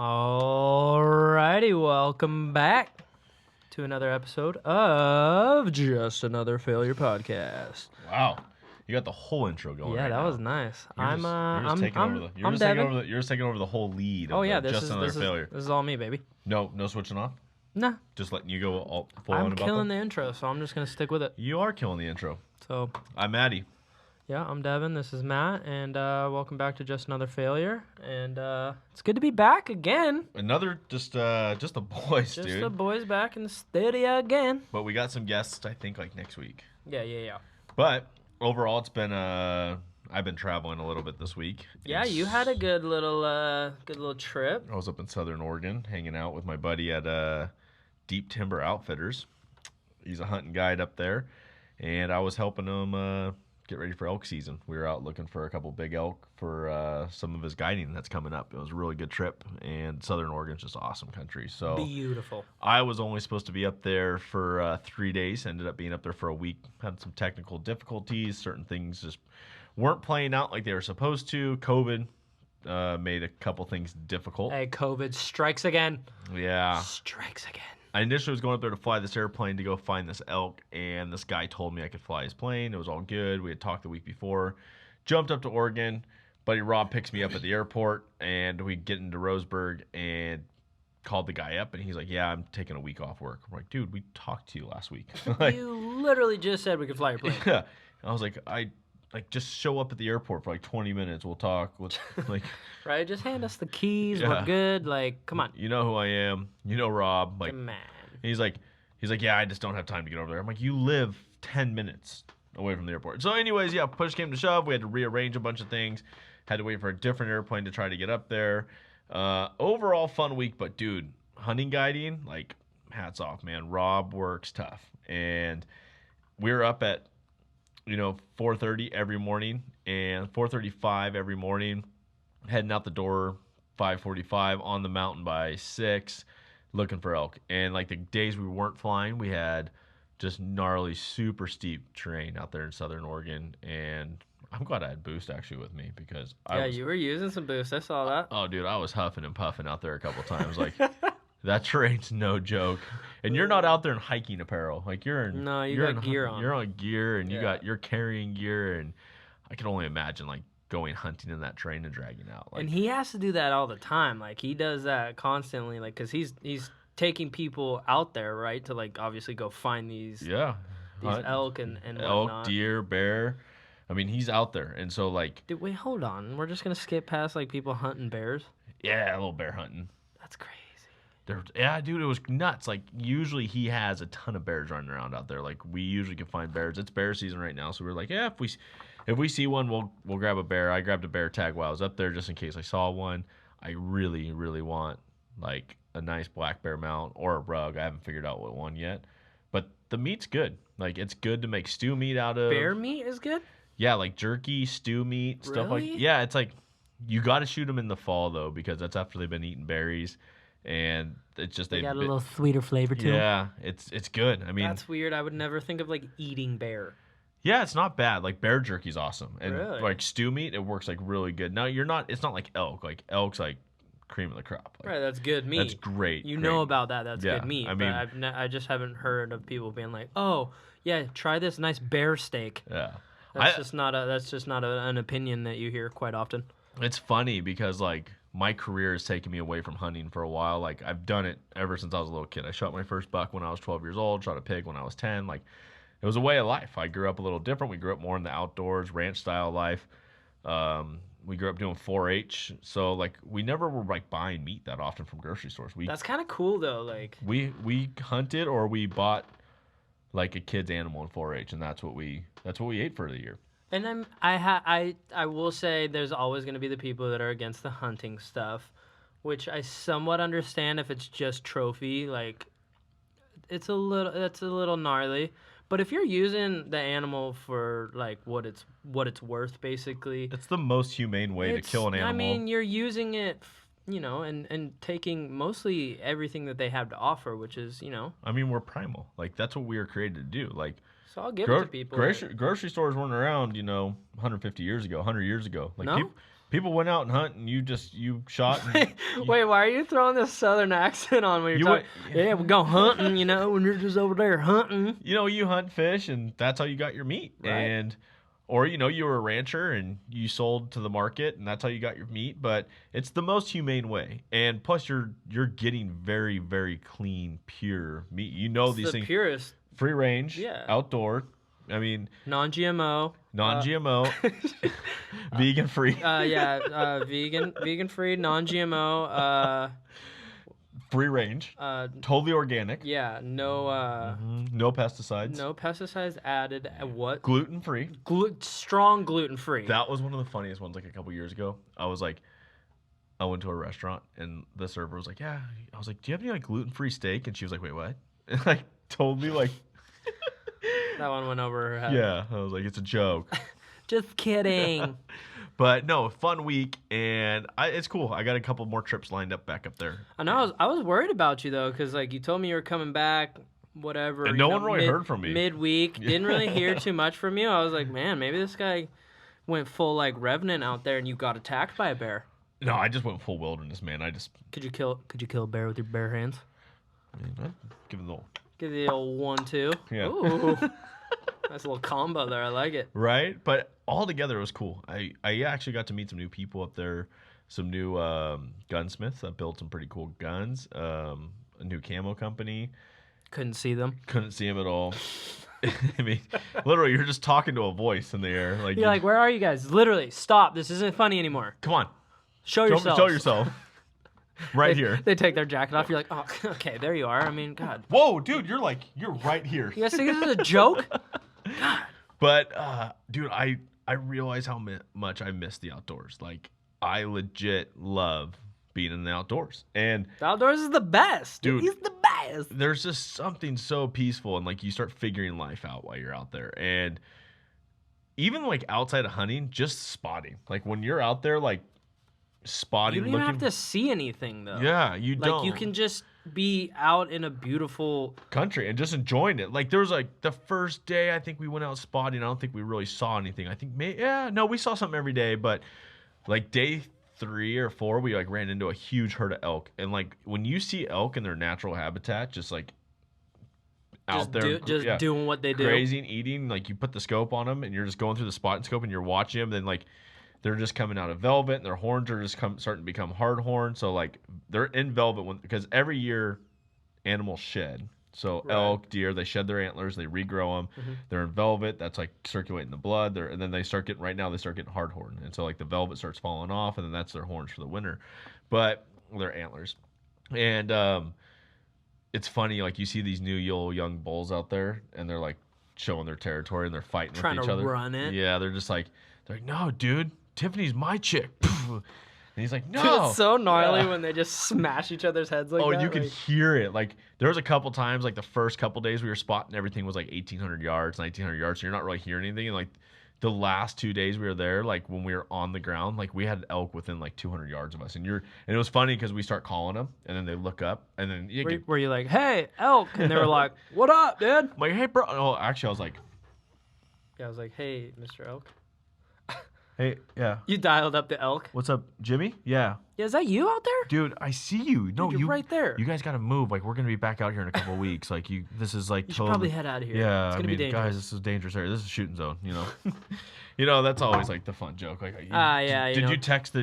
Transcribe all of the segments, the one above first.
Alrighty, welcome back to another episode of Just Another Failure Podcast. Wow, you got the whole intro going. Yeah, right that now. was nice. You're just taking over the whole lead. Oh of yeah, Just Another Failure. This is all me, baby. No switching off. Nah, Just letting you go all full on I'm about killing them? the intro, so I'm just gonna stick with it. You are killing the intro. So I'm Maddie. yeah, I'm Devin. This is Matt, and welcome back to Just Another Failure. And it's good to be back again. Another just the boys, Just dude. the boys back in the studio again. But we got some guests, I think, like next week. Yeah. But overall, it's been I've been traveling a little bit this week. Yeah, you had a good little trip. I was up in Southern Oregon hanging out with my buddy at Deep Timber Outfitters. He's a hunting guide up there, and I was helping him get ready for elk season. We were out looking for a couple big elk for some of his guiding that's coming up. It was a really good trip, and Southern Oregon's just awesome country. So Beautiful. I was only supposed to be up there for 3 days. Ended up being up there for a week. Had some technical difficulties. Certain things just weren't playing out like they were supposed to. COVID made a couple things difficult. Hey, COVID strikes again. Yeah. Strikes again. I initially was going up there to fly this airplane to go find this elk, and this guy told me I could fly his plane. It was all good. We had talked the week before. Jumped up to Oregon. Buddy Rob picks me up at the airport, and we get into Roseburg and called the guy up, and he's like, yeah, I'm taking a week off work. I'm like, dude, we talked to you last week. You literally just said we could fly your plane. Yeah. I was like, just show up at the airport for like 20 minutes. We'll talk. Right? Just hand us the keys. Yeah. We're good. Like, come on. You know who I am. You know Rob. Like, Come on. he's like, yeah, I just don't have time to get over there. I'm like, you live 10 minutes away from the airport. So anyways, yeah, push came to shove. We had to rearrange a bunch of things. Had to wait for a different airplane to try to get up there. Overall fun week, but dude, hunting guiding, like, hats off, man. Rob works tough. And we're up at 4:30 every morning and 4:35 every morning, heading out the door 5:45, on the mountain by 6, looking for elk. And like the days we weren't flying, we had just gnarly, super steep terrain out there in Southern Oregon. And I'm glad I had Boost actually with me because You were using some boost. I saw that. Oh, dude, I was huffing and puffing out there a couple times. Like, that terrain's no joke. And you're not out there in hiking apparel. Like, you got gear on. You're on gear, and Yeah. you're carrying gear, and I can only imagine like going hunting in that terrain and dragging out. Like, And he has to do that all the time. Like, he does that constantly. Like, because he's taking people out there, right, to like obviously go find these elk and elk, whatnot. deer, bear. I mean, he's out there, and so like, Dude, wait, hold on. We're just gonna skip past like people hunting bears. yeah, a little bear hunting. That's crazy. Yeah, dude, it was nuts. Like, usually he has a ton of bears running around out there. Like, we usually can find bears. It's bear season right now, so we're like, yeah, if we see one, we'll grab a bear. I grabbed a bear tag while I was up there just in case I saw one. I really, really want like a nice black bear mount or a rug. I haven't figured out what one yet, but the meat's good. Like, it's good to make stew meat out of. Bear meat is good? Yeah, like jerky, stew meat, stuff Really? like. Yeah, it's like you got to shoot them in the fall though, because that's after they've been eating berries. And it's just They got a little sweeter flavor to them. Yeah, it's good. I mean, That's weird. I would never think of like eating bear. yeah, it's not bad. Like, bear jerky's awesome, and Really? like stew meat, it works like really good. Now it's not like elk. Like, elk's like cream of the crop. Like, Right, that's good meat. that's great. You great. know about that. That's Yeah, good meat. I mean- but I just haven't heard of people being like, "Oh, yeah, try this nice bear steak." Yeah, That's just not an opinion that you hear quite often. it's funny because like my career has taken me away from hunting for a while. Like, I've done it ever since I was a little kid. I shot my first buck when I was 12 years old. Shot a pig when I was 10. Like, it was a way of life. I grew up a little different. We grew up more in the outdoors, ranch style life. We grew up doing 4-H, so like we never were like buying meat that often from grocery stores. That's kind of cool though. Like, We hunted or we bought like a kid's animal in 4-H, and that's what we ate for the year. and I will say there's always going to be the people that are against the hunting stuff, which I somewhat understand if it's just trophy. Like, that's a little gnarly. But if you're using the animal for like what it's worth, basically, It's the most humane way to kill an animal. I mean, you're using it, and taking mostly everything that they have to offer, which is, I mean, we're primal. Like, that's what we were created to do. Like, So I'll give it to people. Grocery stores weren't around, 150 years ago, 100 years ago. Like, No? People went out and hunt, and you shot. And Wait, why are you throwing this southern accent on when you're talking? Yeah, we go hunting, when you're just over there hunting. You hunt fish, and that's how you got your meat. Right. Or you were a rancher and you sold to the market, and that's how you got your meat. But it's the most humane way, and plus you're getting very, very clean, pure meat. It's these the things, purest, free range, Yeah. outdoor. I mean, non-GMO, vegan free. vegan free, non-GMO, free range, totally organic. Yeah, no no pesticides. No pesticides added. What? Gluten free. Strong gluten free. That was one of the funniest ones. Like a couple years ago, I went to a restaurant and the server was like, "Yeah." I was like, "Do you have any like gluten free steak?" And she was like, "Wait, what?" And like told me like. That one went over her head. Yeah, I was like, it's a joke. Just kidding. But no, fun week, and it's cool. I got a couple more trips lined up back up there. I know. I was worried about you though, because like you told me you were coming back, whatever. And no one really heard from me midweek. Didn't really hear too much from you. I was like, man, maybe this guy went full like Revenant out there, and you got attacked by a bear. No, I just went full wilderness, man. Could you kill a bear with your bare hands? I mean, I'd give it Give the old 1-2. Yeah. Ooh. Nice little combo there. I like it. Right? But all together, it was cool. I actually got to meet some new people up there, some new gunsmiths that built some pretty cool guns, a new camo company. Couldn't see them. Couldn't see them at all. I mean, literally, you're just talking to a voice in the air. Like you're like, where are you guys? Literally, stop. This isn't funny anymore. Come on. Show yourself. Show yourself. Right here. They take their jacket off. You're like, oh, okay, there you are. I mean, God. Whoa, dude, you're right here. You guys think this is a joke? God. But, dude, I realize how much I miss the outdoors. Like, I legit love being in the outdoors. And the outdoors is the best. Dude, he's the best. There's just something so peaceful, and like you start figuring life out while you're out there. And even like outside of hunting, just spotting. Like when you're out there, like spotting. You don't even have to see anything though. Yeah, you don't. Like you can just be out in a beautiful country and just enjoying it. Like there was like the first day I think we went out spotting. I don't think we really saw anything. I think we saw something every day, but like day 3 or 4 we like ran into a huge herd of elk. And like when you see elk in their natural habitat, just like out there doing what they do, grazing, eating, like you put the scope on them and you're just going through the spotting scope and you're watching them, then like they're just coming out of velvet and their horns are just starting to become hard horn. So like they're in velvet because every year animals shed. So right. Elk, deer, they shed their antlers, they regrow them. Mm-hmm. They're in velvet. That's like circulating the blood. And then they start getting hard horn. And so like the velvet starts falling off, and then that's their horns for the winter. But their antlers. And it's funny, like you see these new young bulls out there, and they're like showing their territory and they're fighting with each other. Trying to run it. Yeah, they're like, no, dude, Tiffany's my chick. And he's like, no. Dude, it's so gnarly when they just smash each other's heads like that. Oh, you could hear it. Like, there was a couple times, like the first couple days we were spotting, everything was like 1,800 yards, 1,900 yards. So you're not really hearing anything. And like the last 2 days we were there, like when we were on the ground, like we had elk within like 200 yards of us. And it was funny because we start calling them, and then they look up, and then were you like, hey, elk? And they were like, what up, dude? I'm like, hey, bro. Oh, actually, I was like, hey, Mr. Elk. Hey, yeah. You dialed up the elk. What's up, Jimmy? Yeah. Yeah, is that you out there? Dude, I see you. No, you're right there. You guys got to move. Like, we're going to be back out here in a couple of weeks. Like, this is like you should probably head out of here. Yeah, it's gonna be dangerous. Guys, this is a dangerous area. This is a shooting zone, you know? That's always like the fun joke. Like, yeah. Did you text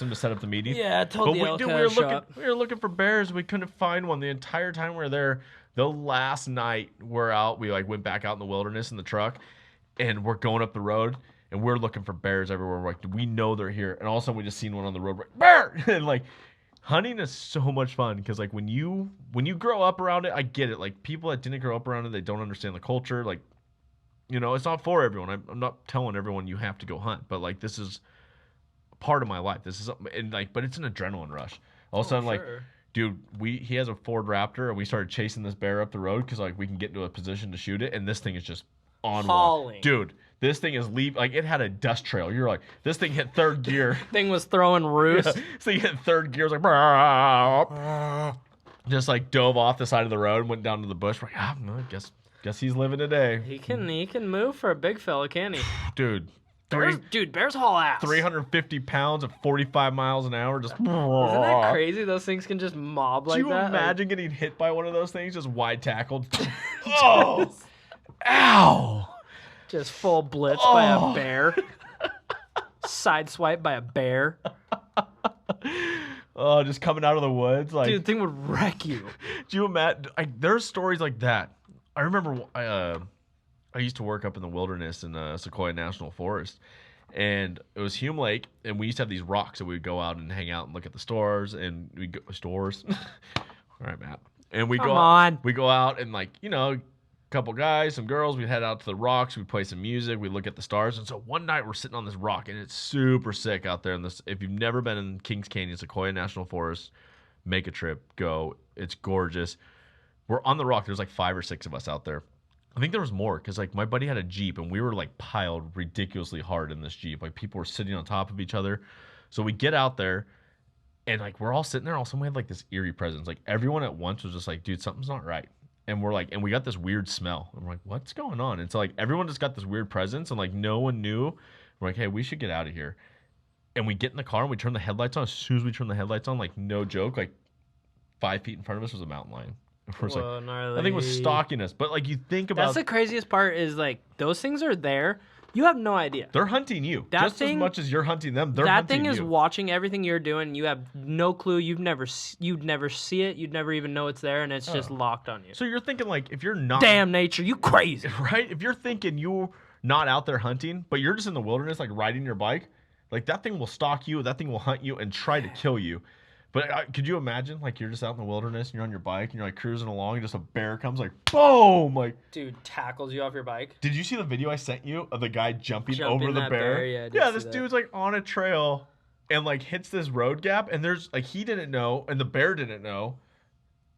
him to set up the meeting? Yeah, I told the elk we were looking for bears. We couldn't find one the entire time we were there. The last night we're out, we like went back out in the wilderness in the truck, and we're going up the road. And we're looking for bears everywhere. We're like, we know they're here. And all of a sudden, we just seen one on the road. We're like, bear! And like, hunting is so much fun because like when you grow up around it, I get it. Like people that didn't grow up around it, they don't understand the culture. Like, it's not for everyone. I'm not telling everyone you have to go hunt, but like this is part of my life. This is but it's an adrenaline rush. All of a sudden, like, dude, he has a Ford Raptor, and we started chasing this bear up the road because like we can get into a position to shoot it, and this thing is just on hauling. Dude. This thing is like it had a dust trail. You're like, this thing hit third gear. Thing was throwing roost. Yeah. So you hit third gear, it was like, just like dove off the side of the road and went down to the bush. We're like, I guess he's living today. He can move for a big fella, can he? Dude, Bears haul ass. 350 pounds at 45 miles an hour. Just Isn't that crazy? Those things can just mob like that. Do you imagine getting hit by one of those things? Just wide tackled. Oh! Ow! Just full blitz by a bear. Side swipe by a bear. Oh, just coming out of the woods. Like, dude, the thing would wreck you. Do you imagine? There's stories like that. I remember I used to work up in the wilderness in Sequoia National Forest. And it was Hume Lake, and we used to have these rocks that we would go out and hang out and look at the stars, and we go stores. All right, Matt. And we go out and, like, you know, a couple guys, some girls, we'd head out to the rocks, we'd play some music, we'd look at the stars. And so one night we're sitting on this rock, and it's super sick out there in this. If you've never been in Kings Canyon, Sequoia National Forest, make a trip, go. It's gorgeous. We're on the rock. There's like 5 or 6 of us out there. I think there was more because, like, my buddy had a Jeep and we were, like, piled ridiculously hard in this Jeep. Like, people were sitting on top of each other. So we get out there and, like, we're all sitting there. All of a sudden we had, like, this eerie presence. Like, everyone at once was just like, dude, something's not right. And we're like, and we got this weird smell. And we're like, what's going on? And so, like, everyone just got this weird presence and, like, no one knew. We're like, hey, we should get out of here. And we get in the car and we turn the headlights on. As soon as we turn the headlights on, like, no joke, like, 5 feet in front of us was a mountain lion. Whoa, like, gnarly. I think it was stalking us. But, like, you think about... That's the craziest part is, like, those things are there. You have no idea. They're hunting you. Just as much as you're hunting them, they're that hunting you. thing is watching everything you're doing. You have no clue. You'd never see it. You'd never even know it's there, and it's just locked on you. So you're thinking, like, if you're not... Damn nature, you crazy. Right? If you're thinking you're not out there hunting, but you're just in the wilderness, like, riding your bike, like, that thing will stalk you, that thing will hunt you and try to kill you. But could you imagine, like, you're just out in the wilderness and you're on your bike and you're, like, cruising along and just a bear comes, like, boom! Like, dude, tackles you off your bike. Did you see the video I sent you of the guy jumping over the bear? Yeah, this dude's, like, on a trail and, like, hits this road gap and there's, like, he didn't know and the bear didn't know.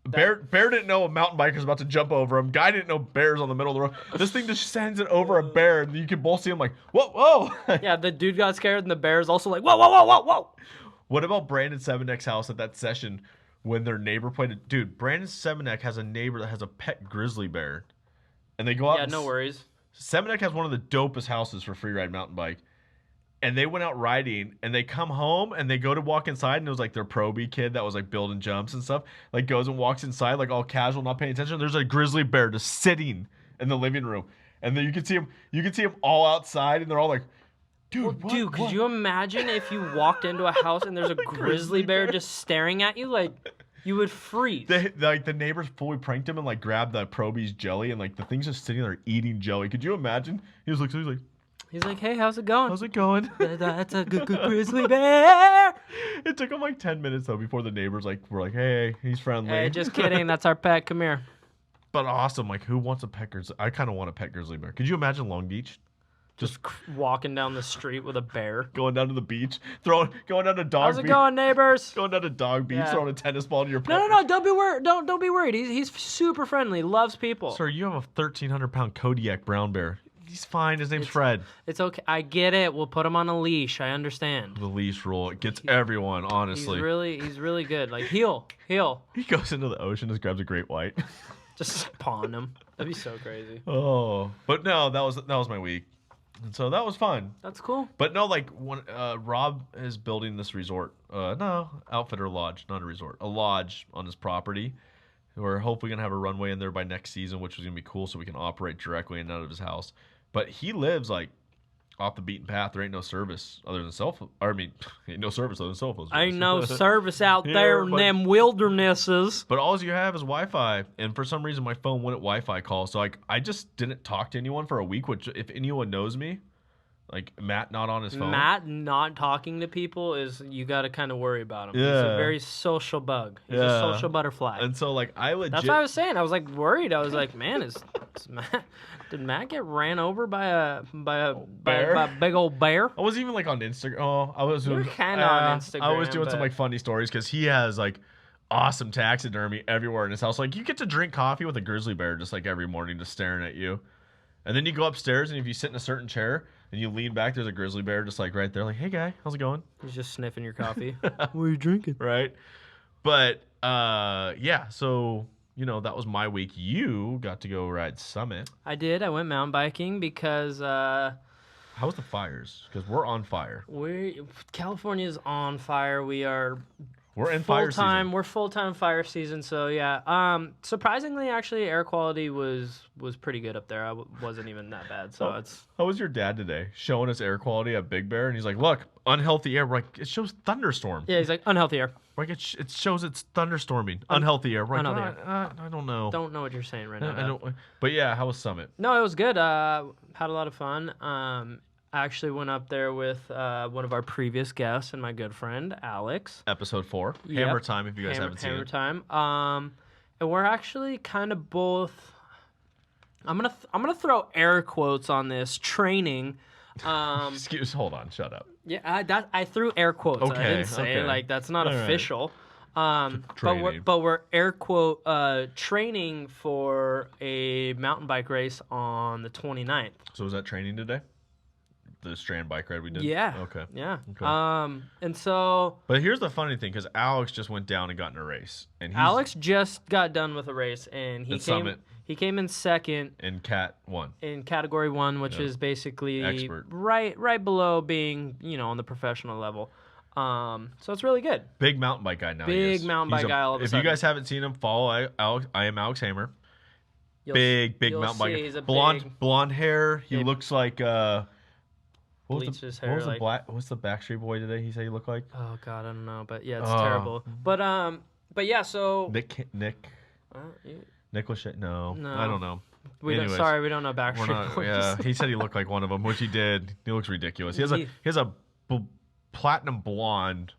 Bear didn't know a mountain biker was about to jump over him. Guy didn't know bear's on the middle of the road. This thing just sends it over a bear and you can both see him like, whoa, whoa! Yeah, the dude got scared and the bear's also like, whoa, whoa, whoa, whoa, whoa! What about Brandon Semenik's house at that session when their neighbor played it? Dude, Brandon Semenik has a neighbor that has a pet grizzly bear. And they go out. Yeah, no worries. Semenik has one of the dopest houses for free ride mountain bike. And they went out riding and they come home and they go to walk inside and it was like their Proby kid that was like building jumps and stuff. Like goes and walks inside like all casual, not paying attention. There's a grizzly bear just sitting in the living room. And then you can see him all outside and they're all like, dude, could you imagine if you walked into a house and there's a grizzly bear just staring at you? Like, you would freeze. The neighbors fully pranked him and, like, grabbed the Proby's jelly and, like, the thing's just sitting there eating jelly. Could you imagine? He's like, hey, how's it going? How's it going? That's a good grizzly bear. It took him, like, 10 minutes, though, before the neighbors, like, were like, hey, he's friendly. Hey, just kidding. That's our pet. Come here. But awesome. Like, who wants a pet grizzly? I kind of want a pet grizzly bear. Could you imagine Long Beach? Just walking down the street with a bear. Going down to the beach. Going down to Dog Beach. How's it going, neighbors? Going down to Dog Beach, throwing a tennis ball to your pet. No. Don't be worried. He's super friendly. Loves people. Sir, you have a 1,300-pound Kodiak brown bear. He's fine. His name's Fred. It's okay. I get it. We'll put him on a leash. I understand. The leash rule. It gets everyone, honestly. He's really good. Like, heel. He goes into the ocean, just grabs a great white. Just pawn him. That'd be so crazy. Oh. But no, that was my week. And so that was fun. That's cool. But no, like, when Rob is building this resort. Outfitter lodge, not a resort. A lodge on his property. We're hopefully going to have a runway in there by next season, which is going to be cool so we can operate directly in and out of his house. But he lives, like, off the beaten path. There ain't no service other than cell phone. Ain't no service other than cell phones. Ain't no service out there in them wildernesses. But all you have is Wi-Fi. And for some reason, my phone wouldn't Wi-Fi call. So, like, I just didn't talk to anyone for a week, which, if anyone knows me, like, Matt not on his phone. Matt not talking to people you got to kind of worry about him. Yeah. He's a very social bug. He's a social butterfly. And so, like, That's what I was saying. I was, like, worried. I was like, man, did Matt get ran over by a big old bear? I wasn't even, like, on Instagram. You're kind of on Instagram. I was doing some, like, funny stories because he has, like, awesome taxidermy everywhere in his house. Like, you get to drink coffee with a grizzly bear just, like, every morning just staring at you. And then you go upstairs, and if you sit in a certain chair and you lean back, there's a grizzly bear just, like, right there. Like, hey, guy, how's it going? He's just sniffing your coffee. What are you drinking? Right? But, yeah, so... You know, that was my week. You got to go ride Summit. I did. I went mountain biking because How's the fires? Because we're on fire. California's on fire. We're in fire season. We're full-time fire season, so yeah. Surprisingly, actually, air quality was pretty good up there. Wasn't even that bad. So it's. How was your dad today? Showing us air quality at Big Bear, and he's like, "Look, unhealthy air." We're like, it shows thunderstorm. Yeah, he's like unhealthy air. Like it shows it's thunderstorming. Unhealthy air. We're like, unhealthy I don't know. Don't know what you're saying right now. I don't. But yeah, how was Summit? No, it was good. Had a lot of fun. I actually went up there with one of our previous guests and my good friend Alex. Episode 4, Yep. Hammer Time. If you guys haven't seen Hammer it. Time. And we're actually kind of both. I'm gonna throw air quotes on this training. Hold on, shut up. Yeah, I threw air quotes. Okay, I didn't say it, like that's not All right. official. Training. But we're air quote training for a mountain bike race on the 29th. So was that training today? The Strand bike ride we did? Yeah. Okay. Yeah. Okay. And so But here's the funny thing, because Alex just went down and got in a race, and Alex just got done with a race, and At Summit. he came in second and Cat won. in category 1, which Yeah. is basically Expert. right below being on the professional level. So it's really good. Big mountain bike guy now. Big mountain bike guy all of a If sudden. you guys haven't seen him, follow Alex. I am Alex Hammer. Big You'll mountain see bike. he's a Blonde big- blonde hair. He Big- looks like bleached his hair, like- what's the Backstreet Boy today? He said he looked like Oh God, I don't know, but yeah, it's Oh. terrible. But yeah, so Nick you- Lachey. No, No. I don't know. we don't, Anyways, sorry, we don't know We're Backstreet not, Boys. yeah, he said he looked like one of them, which he did. He looks ridiculous. He has a platinum blonde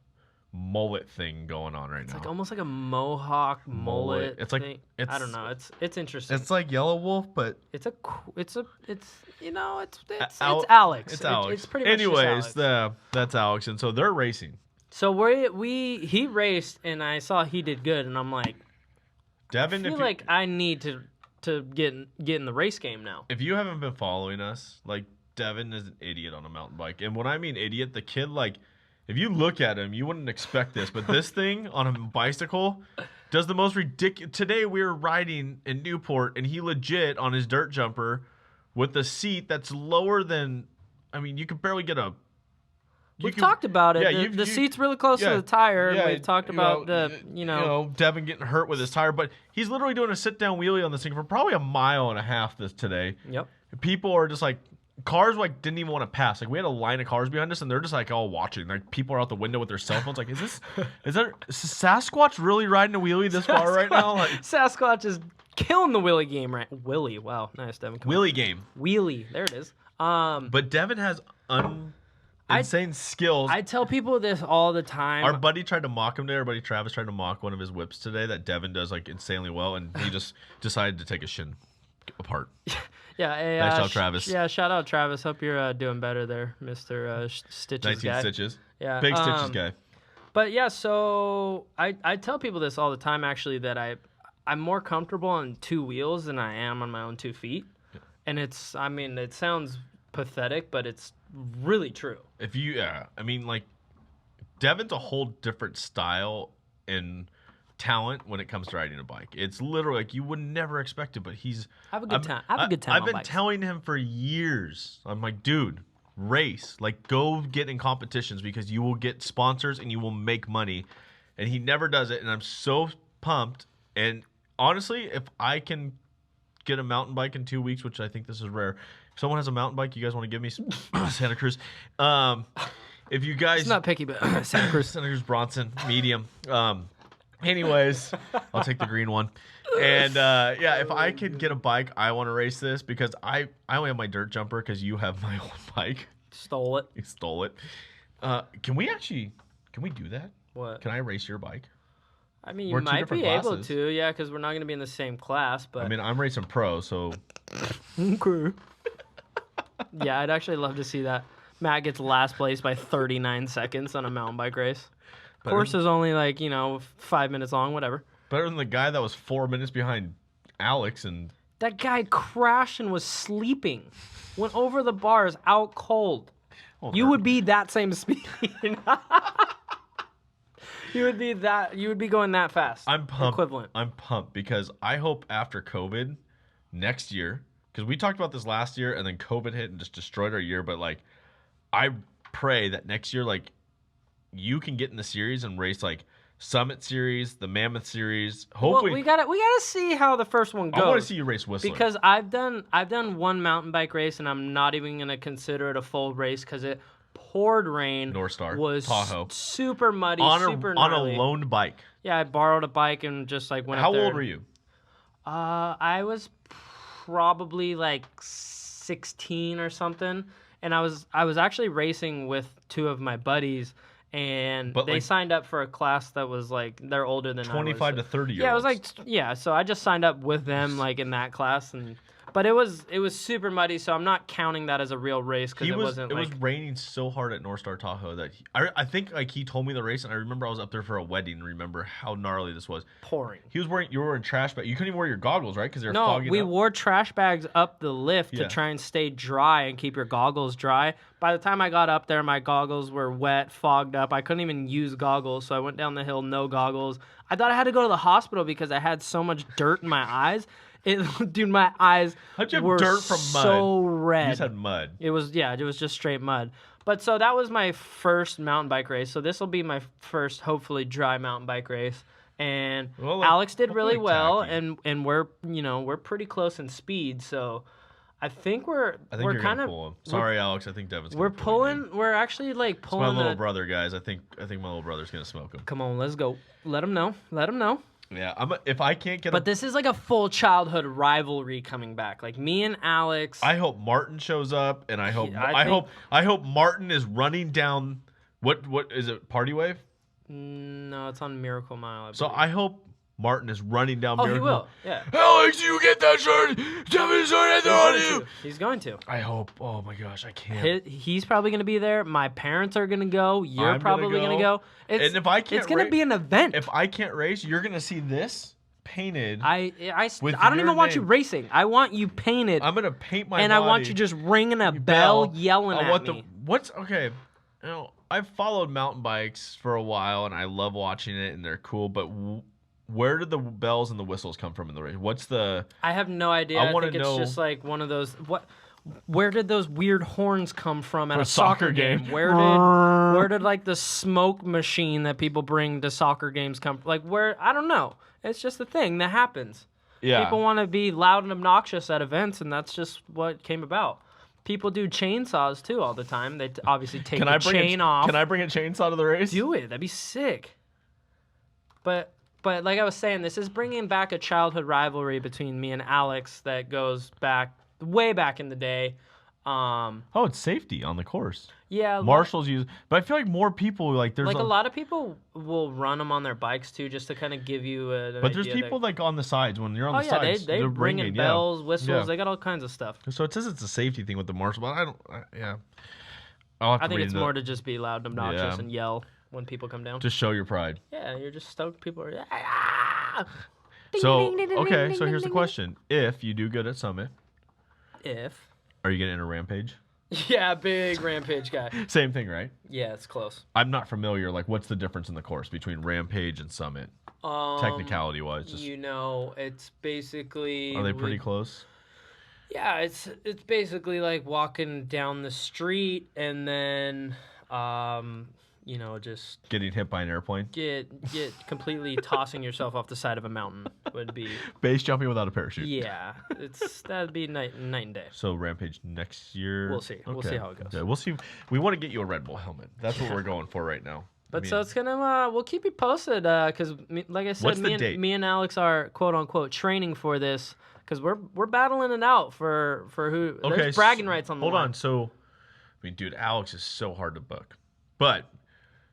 mullet thing going on right It's now. like almost like a mohawk mullet. It's like- thing. it's- I don't know. It's interesting. It's like Yellow Wolf, but It's Alex. It's Alex. It's pretty much just Anyways, Alex. that's Alex, and so they're racing. So he raced, and I saw he did good, and I'm like, Devin, I feel like I need to get in the race game now. if you haven't been following us, like Devin is an idiot on a mountain bike, and when I mean idiot, the kid like. If you look at him, you wouldn't expect this, but this thing on a bicycle does the most ridiculous. Today we were riding in Newport, and he legit on his dirt jumper with the seat that's lower than. I mean, you could barely get a. We've talked about it. Yeah, the seat's really close to the tire. Yeah, We've talked about Devin getting hurt with his tire, but he's literally doing a sit down wheelie on this thing for probably a mile and a half today. Yep. People are just like. Cars like didn't even want to pass. Like we had a line of cars behind us, and they're just like all watching. Like people are out the window with their cell phones. Like, is Sasquatch really riding a wheelie this far right now? Like Sasquatch is killing the wheelie game, right? Wheelie, wow, nice, Devin. Come on. wheelie game. Wheelie, there it is. But Devin has insane skills. I tell people this all the time. Our buddy tried to mock him today. Our buddy Travis tried to mock one of his whips today that Devin does like insanely well, and he just decided to take a shin apart. Yeah, hey, Nice job, Travis. Yeah, shout out Travis. Hope you're doing better there, Mr. Stitches 19 guy. stitches. Yeah, Big stitches guy. But yeah, so I tell people this all the time actually that I'm more comfortable on 2 wheels than I am on my own 2 feet, and it sounds pathetic, but it's really true. Devin's a whole different style and talent when it comes to riding a bike. It's literally like you would never expect it, but I have a good time. I've on been bikes. telling him for years. I'm like, dude, race. Like, go get in competitions because you will get sponsors and you will make money. And he never does it, and I'm so pumped. And honestly, if I can get a mountain bike in 2 weeks, which I think this is rare, if someone has a mountain bike, you guys want to give me Santa Cruz. If you guys, It's not picky, but Santa Cruz. Santa Cruz Bronson, medium. Anyways, I'll take the green one. And if I could get a bike, I want to race this because I only have my dirt jumper because you have my old bike. Stole it. You stole it. Can we do that? What? Can I race your bike? I mean, We're you two might different be able classes. to, yeah, because we're not going to be in the same class. But I mean, I'm racing pro, so okay. Yeah, I'd actually love to see that. Matt gets last place by 39 seconds on a mountain bike race. Course is only 5 minutes long, whatever. better than the guy that was 4 minutes behind Alex. And That guy crashed and was sleeping. Went over the bars out cold. You would be that same speed. You would be going that fast. I'm pumped. Equivalent. I'm pumped because I hope after COVID next year because we talked about this last year, and then COVID hit and just destroyed our year. But like, I pray that next year, like, you can get in the series and race like Summit Series, the Mammoth Series. Hopefully, we gotta see how the first one goes. I want to see you race Whistler because I've done one mountain bike race, and I'm not even gonna consider it a full race because it poured rain. North Star was Tahoe, super muddy, super on gnarly. a loaned bike. Yeah, I borrowed a bike and just like went. How up there. old were you? I was probably like 16 or something, and I was actually racing with two of my buddies. And they like, signed up for a class that was like they're older than 25 to 30 years. Yeah, it was like so I just signed up with them like in that class, but it was super muddy, so I'm not counting that as a real race because it wasn't. It was raining so hard at North Star Tahoe that I think like he told me the race, and I remember I was up there for a wedding. And remember how gnarly this was. Pouring. You were wearing trash bags. You couldn't even wear your goggles, right? Because they were fogging up. No, we wore trash bags up the lift to try and stay dry and keep your goggles dry. By the time I got up there, my goggles were wet, fogged up. I couldn't even use goggles, so I went down the hill, no goggles. I thought I had to go to the hospital because I had so much dirt in my eyes. Dude, my eyes were dirt from mud? So red. You just had mud. It was just straight mud. But so that was my first mountain bike race. So this will be my first, hopefully, dry mountain bike race. And Alex did really well, and we're pretty close in speed. So I think we're kind of pull him. Sorry, Alex. I think Devin's. We're pulling. We're actually like pulling. It's my little brother, guys. I think my little brother's gonna smoke him. Come on, let's go. Let him know. Let him know. Yeah, if I can't get. But this is like a full childhood rivalry coming back. Like me and Alex. I hope Martin shows up, and I hope Martin is running down. What is it? Party Wave? No, it's on Miracle Mile. So I hope Martin is running down. Oh, Miracle. He will. Yeah. Alex, you get that shirt. Devin's shirt on you. He's going to. I hope. Oh my gosh, I can't. He's probably going to be there. My parents are going to go. You're probably going to go. And if I can't, it's going to be an event. If I can't race, you're going to see this painted. I don't even want you racing. I want you painted. I'm going to paint my and body. I want you just ringing a bell, yelling at me. What's okay? You know, I've followed mountain bikes for a while, and I love watching it, and they're cool. But where did the bells and the whistles come from in the race? What's the? I have no idea. I think it's just like one of those. Where did those weird horns come from at a soccer game? Where did like the smoke machine that people bring to soccer games come from? Like where? I don't know. It's just a thing that happens. Yeah. People want to be loud and obnoxious at events, and that's just what came about. People do chainsaws too all the time. They obviously take the chain off. Can I bring a chainsaw to the race? Do it. That'd be sick. But like I was saying, this is bringing back a childhood rivalry between me and Alex that goes back way back in the day. It's safety on the course. Yeah, marshals use, but I feel like more people like there's like a lot of people will run them on their bikes too, just to kind of give you an But there's people like on the sides when you're on the sides. They're ringing bells, whistles. Yeah. They got all kinds of stuff. So it says it's a safety thing with the marshal, but I don't. I think it's more to just be loud and obnoxious and yell when people come down. Just show your pride. Yeah, you're just stoked. People are. So so here's the question: if you do good at Summit, are you gonna enter Rampage? Yeah, big Rampage guy. Same thing, right? Yeah, it's close. I'm not familiar. Like, what's the difference in the course between Rampage and Summit? Technicality wise, it's basically. Are they pretty close? Yeah, it's basically like walking down the street and then, just getting hit by an airplane. Get completely tossing yourself off the side of a mountain would be base jumping without a parachute. Yeah, that'd be night and day. So Rampage next year. We'll see. Okay. We'll see how it goes. Okay. We'll see. We want to get you a Red Bull helmet. That's what we're going for right now. But so it's gonna. We'll keep you posted because, like I said, me and Alex are quote unquote training for this because we're battling it out for who. Okay, there's bragging rights on the line. Hold on. So, dude, Alex is so hard to book, but.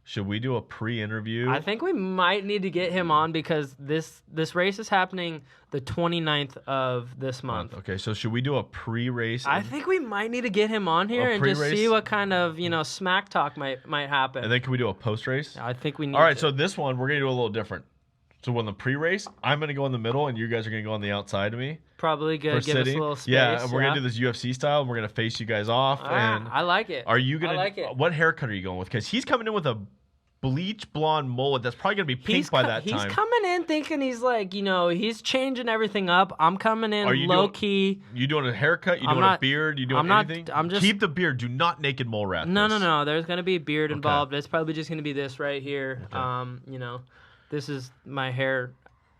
Should we do a pre-interview? I think we might need to get him on because this race is happening the 29th of this month. Okay, so should we do a pre-race? I think we might need to get him on here and just see what kind of, smack talk might happen. And then can we do a post-race? I think we need All right, so this one, we're going to do a little different. So when the pre-race, I'm going to go in the middle and you guys are going to go on the outside of me. Probably good. Give us a little space. Yeah, and we're going to do this UFC style and we're going to face you guys off. And I like it. Are you going to... I like it. What haircut are you going with? Because he's coming in with a bleach blonde mullet that's probably gonna be pink by that time. He's coming in thinking he's like, he's changing everything up. I'm coming in low key. You doing a haircut? You doing a beard? You doing anything? I'm just keep the beard. Do not naked mole rat. No. There's gonna be a beard involved. It's probably just gonna be this right here. Okay. This is my hair,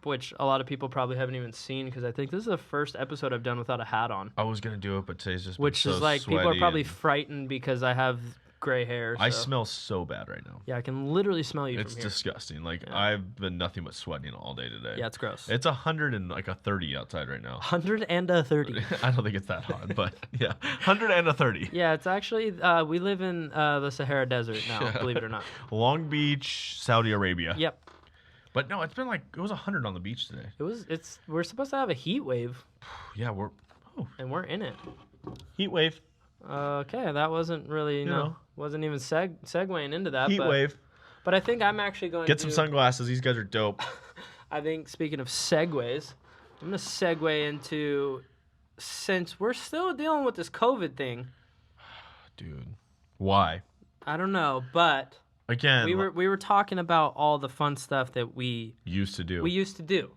which a lot of people probably haven't even seen because I think this is the first episode I've done without a hat on. I was gonna do it, but today's just which is like people are probably frightened because I have gray hair. So. I smell so bad right now. Yeah, I can literally smell you. It's from here. Disgusting. Like I've been nothing but sweating all day today. Yeah, it's gross. It's 130 outside right now. 130. I don't think it's that hot, but yeah, 130. Yeah, it's actually we live in the Sahara Desert now. Believe it or not. Long Beach, Saudi Arabia. Yep. But no, it's been it was 100 on the beach today. We're supposed to have a heat wave. Yeah, and we're in it. Heat wave. Okay, that wasn't really wasn't even segueing into that. Heat wave. But I think I'm actually going to... Get some sunglasses. These guys are dope. I think, speaking of segues, I'm going to segue into... Since we're still dealing with this COVID thing... Dude. Why? I don't know, but... Again... We were talking about all the fun stuff that we... used to do.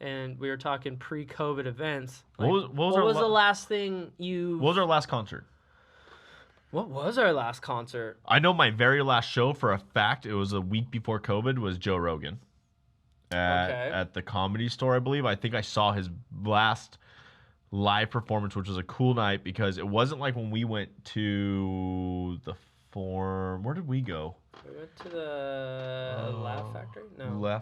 And we were talking pre-COVID events. What was the last thing you... What was our last concert? What was our last concert? I know my very last show for a fact. It was a week before COVID. Was Joe Rogan at the Comedy Store, I believe. I think I saw his last live performance, which was a cool night because it wasn't like when we went to the Forum. Where did we go? We went to the Laugh Factory. No,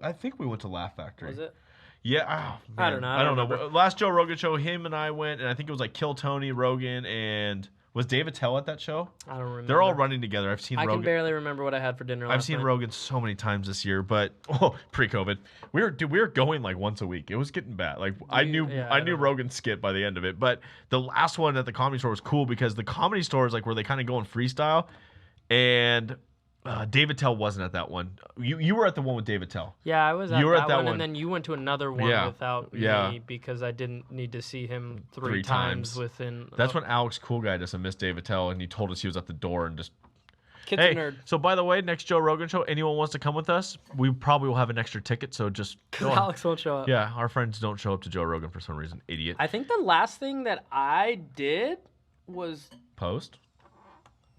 I think we went to Laugh Factory. Was it? Yeah. Oh, I don't know. I don't know. Last Joe Rogan show, him and I went, and I think it was like Kill Tony, Rogan, and. Was Dave Attell at that show? I don't remember. They're all running together. I've seen Rogan. I can barely remember what I had for dinner last I've seen night. Rogan so many times this year, but pre-COVID, we were going like once a week. It was getting bad. Like I knew Rogan's skit by the end of it, but the last one at the Comedy Store was cool because the Comedy Store is like where they kind of go in freestyle, and Dave Attell wasn't at that one. You were at the one with Dave Attell. Yeah, I was at that one, and then you went to another one without me because I didn't need to see him three times within... That's when Alex Cool Guy just missed Dave Attell, and he told us he was at the door and just... Kid's a nerd. So by the way, next Joe Rogan show, anyone wants to come with us, we probably will have an extra ticket, so just... Because Alex won't show up. Yeah, our friends don't show up to Joe Rogan for some reason. Idiot. I think the last thing that I did was... Post?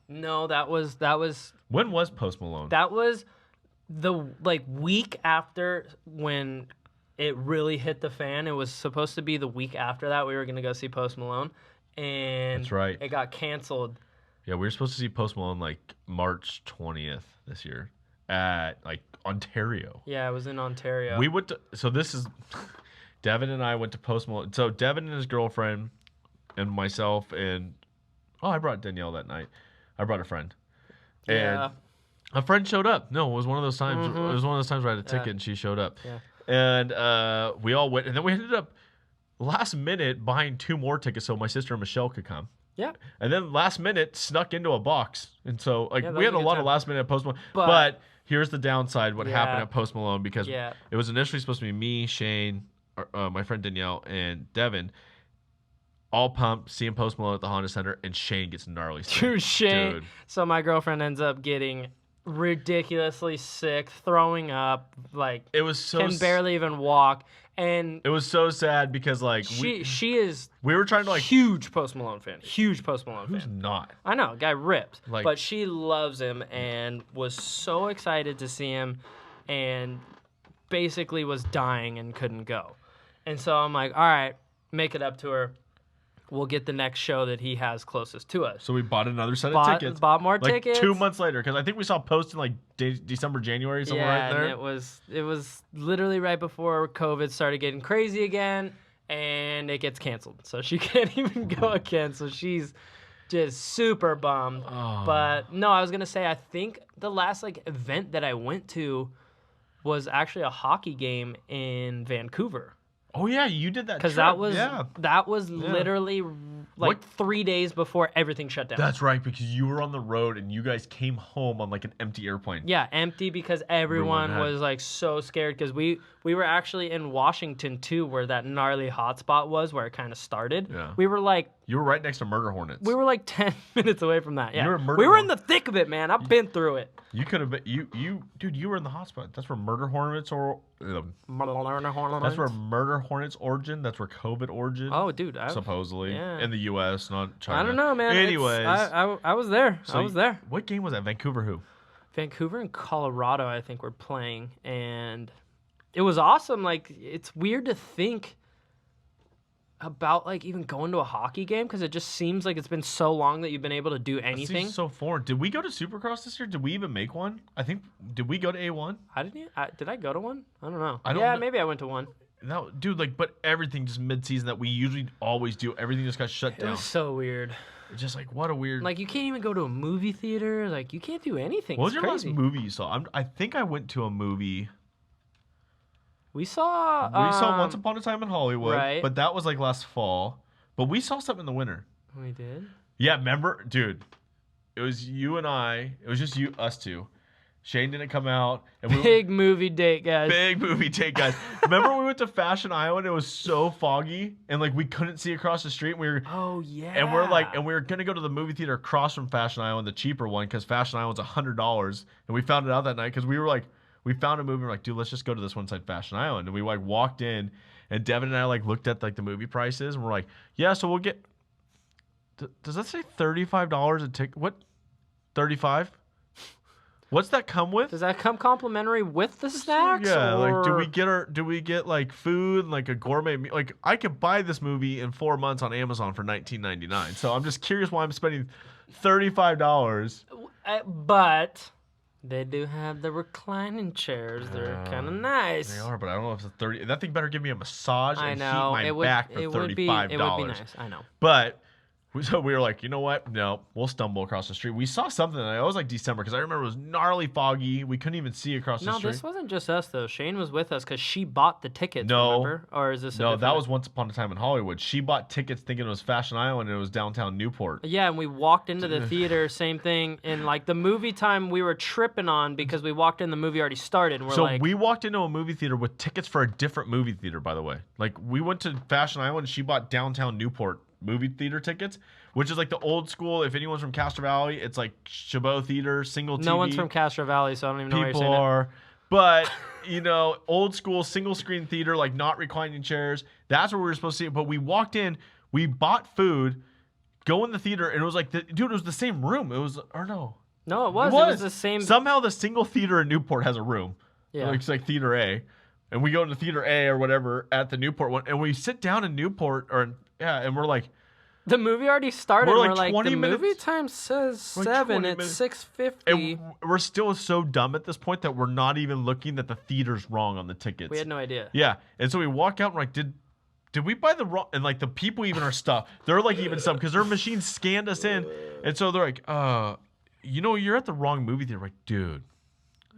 No, that was... When was Post Malone? That was the week after when it really hit the fan. It was supposed to be the week after that we were going to go see Post Malone. And that's right. It got canceled. Yeah, we were supposed to see Post Malone March 20th this year at Ontario. Yeah, it was in Ontario. We went to... So this is... Devin and I went to Post Malone. So Devin and his girlfriend and myself and... Oh, I brought Danielle that night. I brought a friend. And a friend showed up. No, it was one of those times. Mm-hmm. It was one of those times where I had a ticket and she showed up. Yeah. And we all went. And then we ended up last minute buying 2 more tickets so my sister Michelle could come. Yeah. And then last minute snuck into a box. And so we had a lot of last minute Post Malone. But here's the downside what happened at Post Malone because it was initially supposed to be me, Shane, my friend Danielle, and Devin. All pumped, seeing Post Malone at the Honda Center, and Shane gets gnarly sick. Dude. So my girlfriend ends up getting ridiculously sick, throwing up, it was so can barely even walk, and it was so sad because she is we were trying to huge Post Malone fan, Who's not? I know, guy ripped, but she loves him and was so excited to see him, and basically was dying and couldn't go, and so I'm like, all right, make it up to her. We'll get the next show that he has closest to us. So we bought another set of tickets. Bought more tickets. 2 months later, because I think we saw Post in December, January, somewhere right there. And it was literally right before COVID started getting crazy again, and it gets canceled. So she can't even go again. So she's just super bummed. Oh. But no, I was gonna say I think the last event that I went to was actually a hockey game in Vancouver. Oh yeah, you did that. Because that was literally 3 days before everything shut down. That's right, because you were on the road and you guys came home on an empty airplane. Yeah, empty because everyone was so scared because we were actually in Washington too, where that gnarly hotspot was, where it kind of started. Yeah. We were You were right next to murder hornets. We were like 10 minutes away from that. Yeah, You were murder we were in hornet. the thick of it, man. I've been through it. You could have been dude. You were in the hotspot. That's where murder hornets or that's where murder hornets origin. That's where COVID origin. Oh, dude, supposedly yeah. in the U.S., not China. I don't know, man. Anyways, I was there. So I was there. What game was that? Vancouver who? Vancouver and Colorado, I think, were playing, and it was awesome. Like, it's weird to think about like even going to a hockey game because it just seems like it's been so long that you've been able to do anything. It seems so foreign. Did we go to Supercross this year? Did we even make one? I think. Did we go to A1? Did I go to one? I don't know. Know. Maybe I went to one. No, dude. Like, but everything just mid-season that we usually always do. Everything just got shut down. It was so weird. It's just like what a weird. Like you can't even go to a movie theater. Like you can't do anything. What was it's your crazy. last movie you saw? I think I went to a movie. We saw Once Upon a Time in Hollywood, right. But that was like last fall. But we saw something in the winter. We did? Yeah, remember? Dude, it was you and I. It was just us two. Shane didn't come out. And Big movie date, guys. Big movie date, guys. Remember when we went to Fashion Island? It was so foggy. And like we couldn't see across the street. Oh, yeah. And we were going to go to the movie theater across from Fashion Island, the cheaper one, because Fashion Island's $100. And we found it out that night because we were like, we found a movie. We're like, dude, let's just go to this one inside Fashion Island. And we like walked in. And Devin and I like looked at like the movie prices, and we're like, "Yeah, so we'll get." Does that say $35 a ticket? What? 35? What's that come with? Does that come complimentary with the snacks? Yeah, or... like do we get like food and like a gourmet meal? Like I could buy this movie in 4 months on Amazon for $19.99. So I'm just curious why I'm spending $35. But they do have the reclining chairs. They're kind of nice. They are, but I don't know if it's 30. That thing better give me a massage and heat my it would, back for it $35. would be nice. I know. But so we were like, you know what? No, we'll stumble across the street. We saw something. It was like December because I remember it was gnarly foggy. We couldn't even see across the street. No, this wasn't just us though. Shane was with us because she bought the tickets. No, remember? Or is this? No, that was Once Upon a Time in Hollywood. She bought tickets thinking it was Fashion Island and it was downtown Newport. Yeah, and we walked into the theater, same thing. And like the movie time, we were tripping on because we walked in, the movie already started. And we walked into a movie theater with tickets for a different movie theater. By the way, like we went to Fashion Island. And she bought downtown Newport movie theater tickets, which is like the old school. If anyone's from Castro Valley, it's like Chabot Theater, single TV. No one's from Castro Valley, so I don't even know why you're saying that. But, you know, old school single screen theater, like not reclining chairs. That's where we were supposed to see it. But we walked in, we bought food, go in the theater, and it was like, dude, it was the same room. It was, or no. No, it was. It was the same. Somehow the single theater in Newport has a room. Yeah. It's like theater A. And we go to theater A or whatever at the Newport one. And we sit down in Newport, and we're like, the movie already started. We're like, 20 the minutes, movie time says 7. It's 6:50. And we're still so dumb at this point that we're not even looking that the theater's wrong on the tickets. We had no idea. Yeah, and so we walk out and we're like, did we buy the wrong? And like the people even are stuff. They're like even stuff because their machine scanned us in, and so they're like, you're at the wrong movie theater. We're like, dude,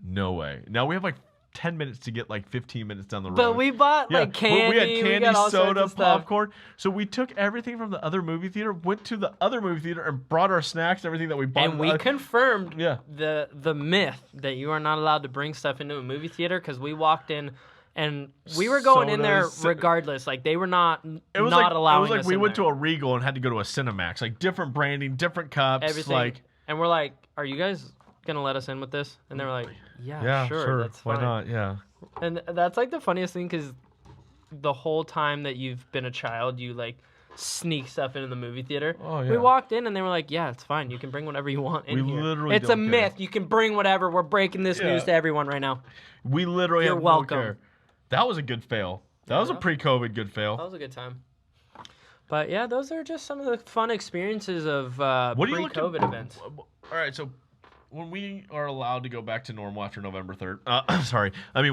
no way. Now we have like 10 minutes to get like 15 minutes down the road. But we bought like candy. We had candy, got all soda, popcorn. So we took everything from the other movie theater, went to the other movie theater, and brought our snacks, everything that we bought. And we confirmed the myth that you are not allowed to bring stuff into a movie theater because we walked in and we were going in there regardless. Like they were not allowing us. It was like we went to a Regal and had to go to a Cinemax. Like different branding, different cups, everything. And we're like, "Are you guys gonna let us in with this?" And they were like, "Yeah, sure, that's fine. Why not? Yeah." And that's like the funniest thing because the whole time that you've been a child, you like sneak stuff into the movie theater. Oh, yeah. We walked in and they were like, "Yeah, it's fine. You can bring whatever you want in here. Literally it's a myth. You can bring whatever. We're breaking this news to everyone right now. We literally You're have welcome. no care. That was a good fail. That was a pre-COVID good fail. That was a good time. But yeah, those are just some of the fun experiences of pre-COVID events. All right, so when we are allowed to go back to normal after November 3rd,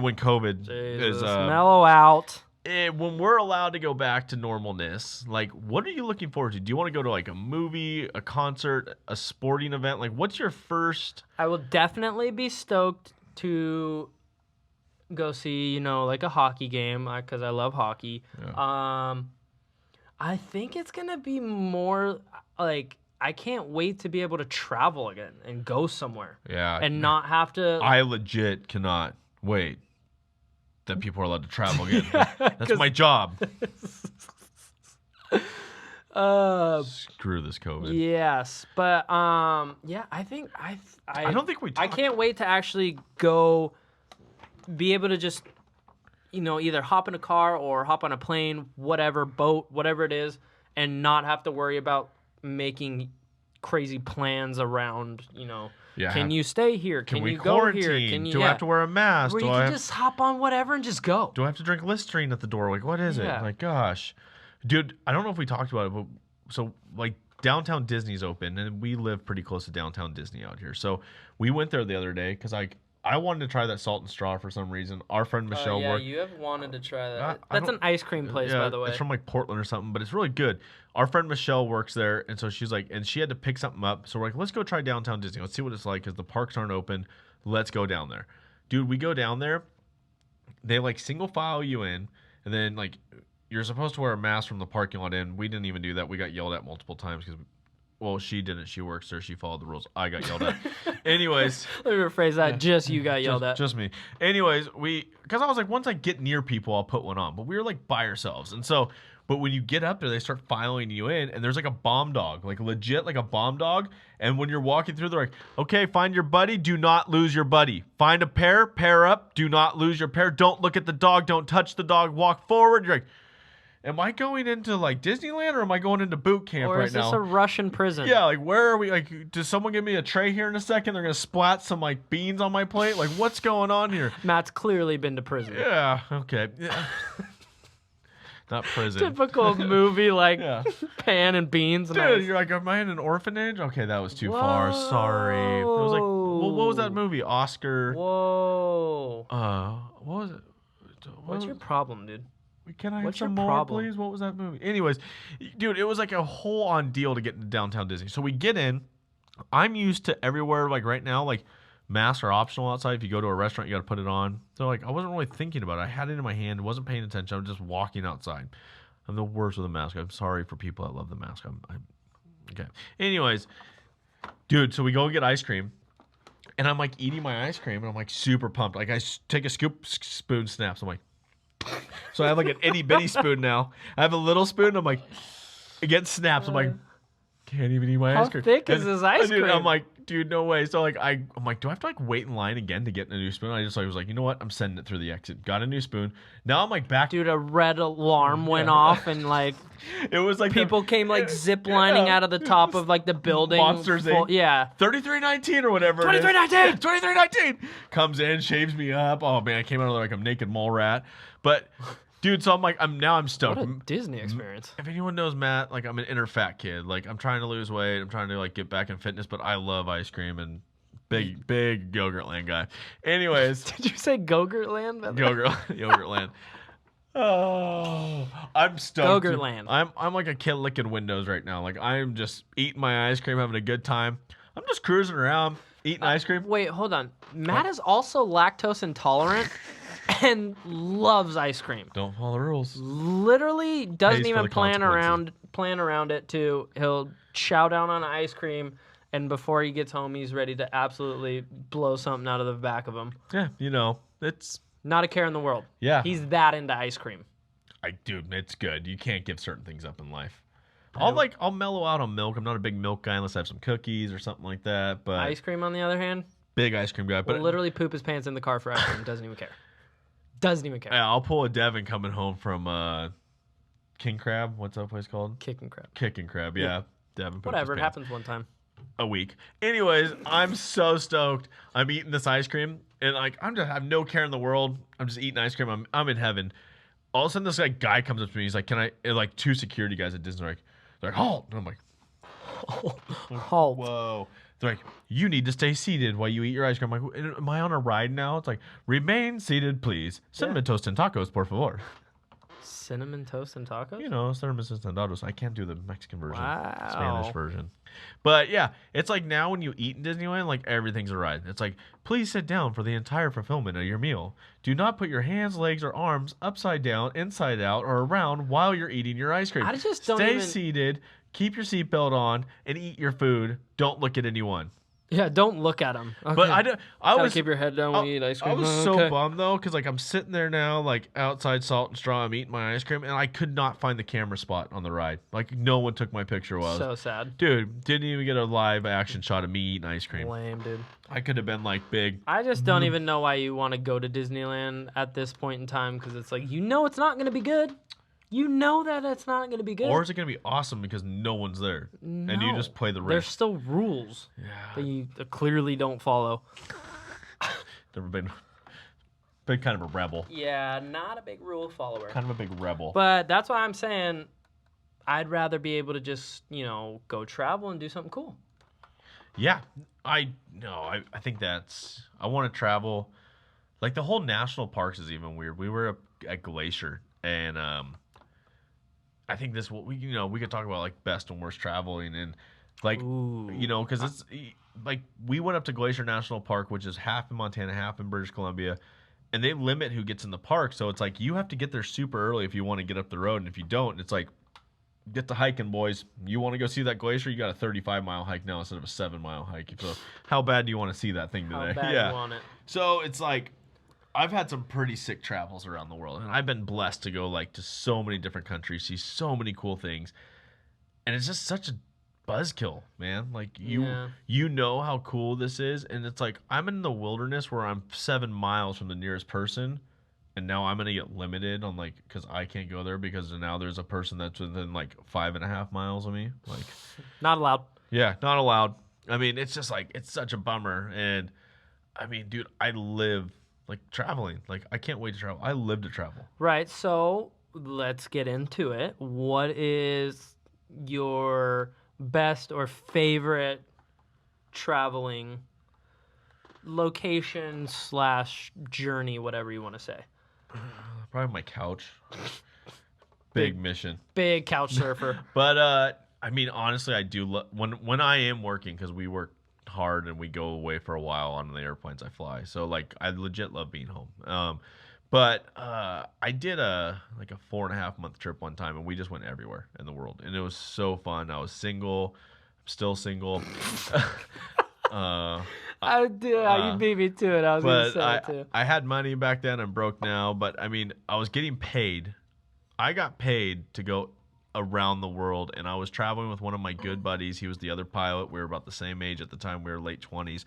when COVID is mellow out. When we're allowed to go back to normalness, like what are you looking forward to? Do you want to go to like a movie, a concert, a sporting event? Like what's your first? I will definitely be stoked to go see, like a hockey game because I love hockey. Yeah. I think it's going to be more like I can't wait to be able to travel again and go somewhere. Yeah. And not have to. I legit cannot wait that people are allowed to travel again. That's my job. Screw this COVID. Yes, but yeah, I think I don't think we I talked. can't wait to actually go, be able to just, either hop in a car or hop on a plane, whatever, boat, whatever it is, and not have to worry about making crazy plans around, Yeah. can you stay here? Can we you go here? quarantine? Can you, Do I have to wear a mask? where Do you I can have, just hop on whatever and just go. do I have to drink Listerine at the door? Like, what is Yeah. it? Like, gosh. Dude, I don't know if we talked about it, but so, like, downtown Disney's open, and we live pretty close to downtown Disney out here. So we went there the other day because, like, I wanted to try that Salt and Straw for some reason. Our friend Michelle Yeah, worked. you have wanted to try that. I That's an ice cream place, by the way. It's from like Portland or something, but it's really good. Our friend Michelle works there, and so she's like, and she had to pick something up. So we're like, let's go try downtown Disney. Let's see what it's like because the parks aren't open. Let's go down there, dude. We go down there. They like single file you in, and then like you're supposed to wear a mask from the parking lot in. We didn't even do that. We got yelled at multiple times because. Well, she didn't. She works there. She followed the rules. I got yelled at. Anyways. Let me rephrase that. Just you got yelled at. Just me. Anyways, because I was like, once I get near people, I'll put one on. But we were like by ourselves. And so, but when you get up there, they start filing you in. And there's like a bomb dog, like legit like a bomb dog. And when you're walking through, they're like, okay, find your buddy. Do not lose your buddy. Find a pair up. Do not lose your pair. Don't look at the dog. Don't touch the dog. Walk forward. You're like, am I going into like Disneyland or am I going into boot camp right now? Or is this a Russian prison? Yeah, like where are we? Like, does someone give me a tray here in a second? They're gonna splat some like beans on my plate. Like, what's going on here? Matt's clearly been to prison. Yeah. Okay. Yeah. Not prison. Typical movie like Yeah. pan and beans. And Dude, ice. you're like, am I in an orphanage? Okay, that was too far. Sorry. It was like, well, what was that movie? Oscar. Whoa. What was it? What's your problem, dude? Can I What's have some your more, problem? please? What was that movie? Anyways, dude, it was like a whole on deal to get into downtown Disney. So we get in. I'm used to everywhere, like right now, like masks are optional outside. If you go to a restaurant, you got to put it on. So like I wasn't really thinking about it. I had it in my hand, wasn't paying attention. I was just walking outside. I'm the worst with a mask. I'm sorry for people that love the mask. I'm okay. Anyways, dude, so we go and get ice cream. And I'm like eating my ice cream and I'm like super pumped. Like I take a spoon snaps. I'm like, so I have like an itty bitty spoon now. I have a little spoon. I'm like, it gets snaps. I'm like, can't even eat my ice cream. How thick is this ice cream? I'm like, dude, no way. So like, I'm like, do I have to like wait in line again to get a new spoon? I just like was like, you know what? I'm sending it through the exit. Got a new spoon. Now I'm like back. Dude, a red alarm went off and like It was like people came like zip lining out of the top of like the building. Monsters Inc. Yeah. 3319 or whatever. 2319. 2319 comes in, shaves me up. Oh man, I came out of there like a naked mole rat. But dude, so I'm like, I'm stoked. What a Disney experience. If anyone knows Matt, like I'm an inner fat kid. Like I'm trying to lose weight. I'm trying to like get back in fitness, but I love ice cream and big Yogurtland guy. Anyways, Did you say Gogurtland? Yogurtland. Oh, I'm stoked. Gogurtland. I'm like a kid licking windows right now. Like I'm just eating my ice cream, having a good time. I'm just cruising around, eating ice cream. Wait, hold on. Matt is also lactose intolerant and loves ice cream. Don't follow the rules. Literally doesn't Pays for even the plan consequences. around it too. He'll chow down on ice cream, and before he gets home, he's ready to absolutely blow something out of the back of him. Yeah, you know, it's Not a care in the world. yeah. He's that into ice cream. Dude, it's good. You can't give certain things up in life. I'll mellow out on milk. I'm not a big milk guy unless I have some cookies or something like that. But Ice cream, on the other hand, big ice cream guy. But will literally poop his pants in the car for ice cream. Doesn't even care. Doesn't even care. yeah, I'll pull a Devin coming home from King Crab. What's that place called? Kicking crap. Kicking Crab. Yeah, Devin. pooped Whatever. his It pants. happens one time. A week. Anyways, I'm so stoked. I'm eating this ice cream, and like I have no care in the world. I'm just eating ice cream. I'm in heaven. All of a sudden, this like guy comes up to me. He's like, "Can I?" And, like two security guys at Disney. They're like, "Halt!" And I'm like, Halt. "Whoa!" They're like, "You need to stay seated while you eat your ice cream." I'm like, "Am I on a ride now?" It's like, "Remain seated, please." Cinnamon toast and tacos, por favor. Cinnamon toast and tacos? You know, cinnamon toast and tacos. I can't do the Mexican version. Wow. Spanish version. But yeah, it's like now when you eat in Disneyland, like everything's a ride. It's like, please sit down for the entire fulfillment of your meal. Do not put your hands, legs, or arms upside down, inside out, or around while you're eating your ice cream. I just don't Stay even- seated, keep your seatbelt on, and eat your food. Don't look at anyone. Yeah, don't look at them. Okay. But I Gotta was keep your head down when you eat ice I cream. was so Okay. bummed though, because like I'm sitting there now, like outside Salt and Straw, I'm eating my ice cream, and I could not find the camera spot on the ride. Like no one took my picture while I was, So sad. dude, didn't even get a live action shot of me eating ice cream. Lame, dude. I could have been like big. I just don't even know why you want to go to Disneyland at this point in time, because it's like, it's not going to be good. You know that it's not going to be good. Or is it gonna be awesome because no one's there and you No. just play the There's risk? still rules that Yeah, you clearly don't follow. never been kind of a rebel, Yeah, not a big rule follower. kind of a big rebel. But that's why I'm saying I'd rather be able to just, go travel and do something cool. Yeah, I think I want to travel. Like the whole national parks is even weird. We were at Glacier, and I think this we could talk about like best and worst traveling, and like Ooh. because it's like we went up to Glacier National Park, which is half in Montana, half in British Columbia, and they limit who gets in the park. So it's like you have to get there super early if you want to get up the road, and if you don't, it's like get to hiking, boys. You want to go see that glacier? You got a 35-mile hike now instead of a 7-mile hike. So how bad do you want to see that thing today? How bad you want it? So it's like I've had some pretty sick travels around the world, and I've been blessed to go like to so many different countries, see so many cool things, and it's just such a buzzkill, man. Like you know how cool this is, and it's like I'm in the wilderness where I'm 7 miles from the nearest person, and now I'm gonna get limited on like because I can't go there because now there's a person that's within like 5.5 miles of me. Like, Not allowed. yeah, not allowed. I mean, it's just like it's such a bummer, and I mean, dude, I live like traveling. Like I can't wait to travel. I live to travel. Right, so let's get into it. What is your best or favorite traveling location / journey, whatever you want to say? Probably my couch. Big mission. Big couch surfer. But I mean, honestly, I do when I am working because we work hard and we go away for a while on the airplanes I fly. So like, I legit love being home. But I did a 4.5 month trip one time, and we just went everywhere in the world, and it was so fun. I was single. I'm still single. You beat me to it. I was going to say it too. I had money back then. I'm broke now, but I mean, I was getting paid. I got paid to go around the world, and I was traveling with one of my good buddies. He was the other pilot. We were about the same age at the time. We were late 20s,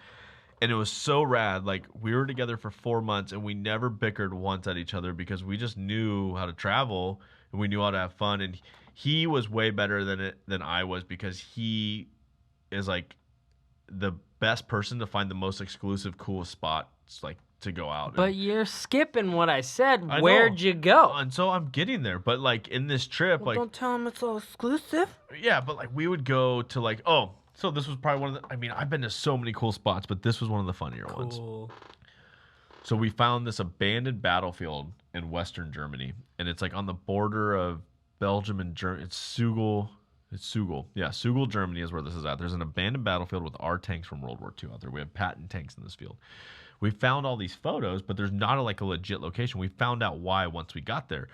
and it was so rad. Like, we were together for 4 months, and we never bickered once at each other because we just knew how to travel and we knew how to have fun. And he was way better than I was because he is like the best person to find the most exclusive, coolest spots like to go out. But you're skipping what I said. I Where'd know. you go? And so I'm getting there, but like in this trip, Well, like don't tell him it's all exclusive. yeah, but like we would go to like so this was probably one of the. I mean, I've been to so many cool spots, but this was one of the funnier ones. Cool. So we found this abandoned battlefield in Western Germany, and it's like on the border of Belgium and Germany. It's Sugel. Yeah, Sugel, Germany is where this is at. There's an abandoned battlefield with our tanks from World War II out there. We have patent tanks in this field. We found all these photos, but there's not a legit location. We found out why once we got there.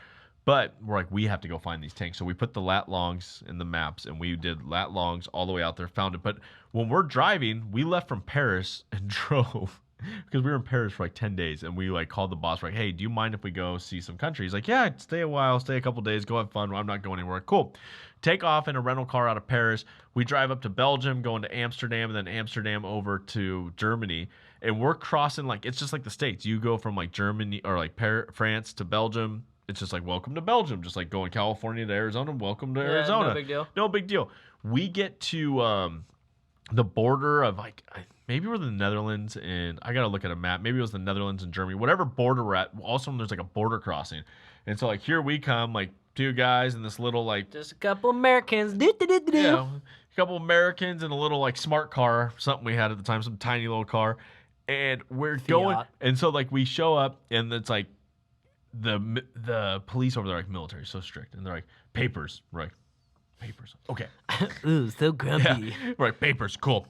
But we're like, we have to go find these tanks. So we put the lat longs in the maps, and we did lat longs all the way out there, found it. But when we're driving, we left from Paris and drove because we were in Paris for like 10 days. And we like called the boss, like, hey, do you mind if we go see some countries? He's like, yeah, stay a while, stay a couple days, go have fun. I'm not going anywhere. Cool. Take off in a rental car out of Paris. We drive up to Belgium, going to Amsterdam, and then Amsterdam over to Germany. And we're crossing, like, it's just like the States. You go from like Germany or like France to Belgium. It's just like, welcome to Belgium. Just like going California to Arizona. Welcome to Arizona. No big deal. No big deal. We get to the border of like, maybe we're the Netherlands, and I got to look at a map. Maybe it was the Netherlands and Germany, whatever border we're at. Also, there's like a border crossing. And so like here we come, like two guys in this little like. Just a couple Americans. Yeah, a couple Americans in a little like smart car, something we had at the time, some tiny little car. And we're going, and so like we show up, and it's like the police over there, like military, so strict, and they're like papers. We're like papers, okay. Ooh, so grumpy. Yeah. We're like papers, cool.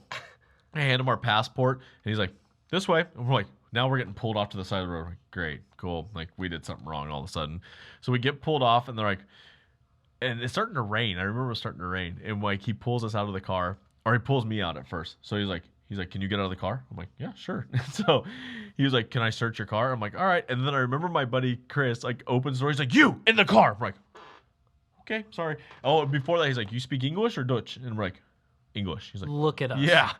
I hand him our passport, and he's like, this way. And we're like, now we're getting pulled off to the side of the road. We're like, great, cool. Like we did something wrong all of a sudden. So we get pulled off, and they're like, and it's starting to rain. I remember it was starting to rain, and like he pulls us out of the car. Or he pulls me out at first. So he's like, He's like, can you get out of the car? I'm like, yeah, sure. So he was like, can I search your car? I'm like, all right. And then I remember my buddy Chris like opens the door. He's like, you in the car. I'm like, okay, sorry. Oh, before that, he's like, you speak English or Dutch? And we're like, English. He's like, Look at us. yeah.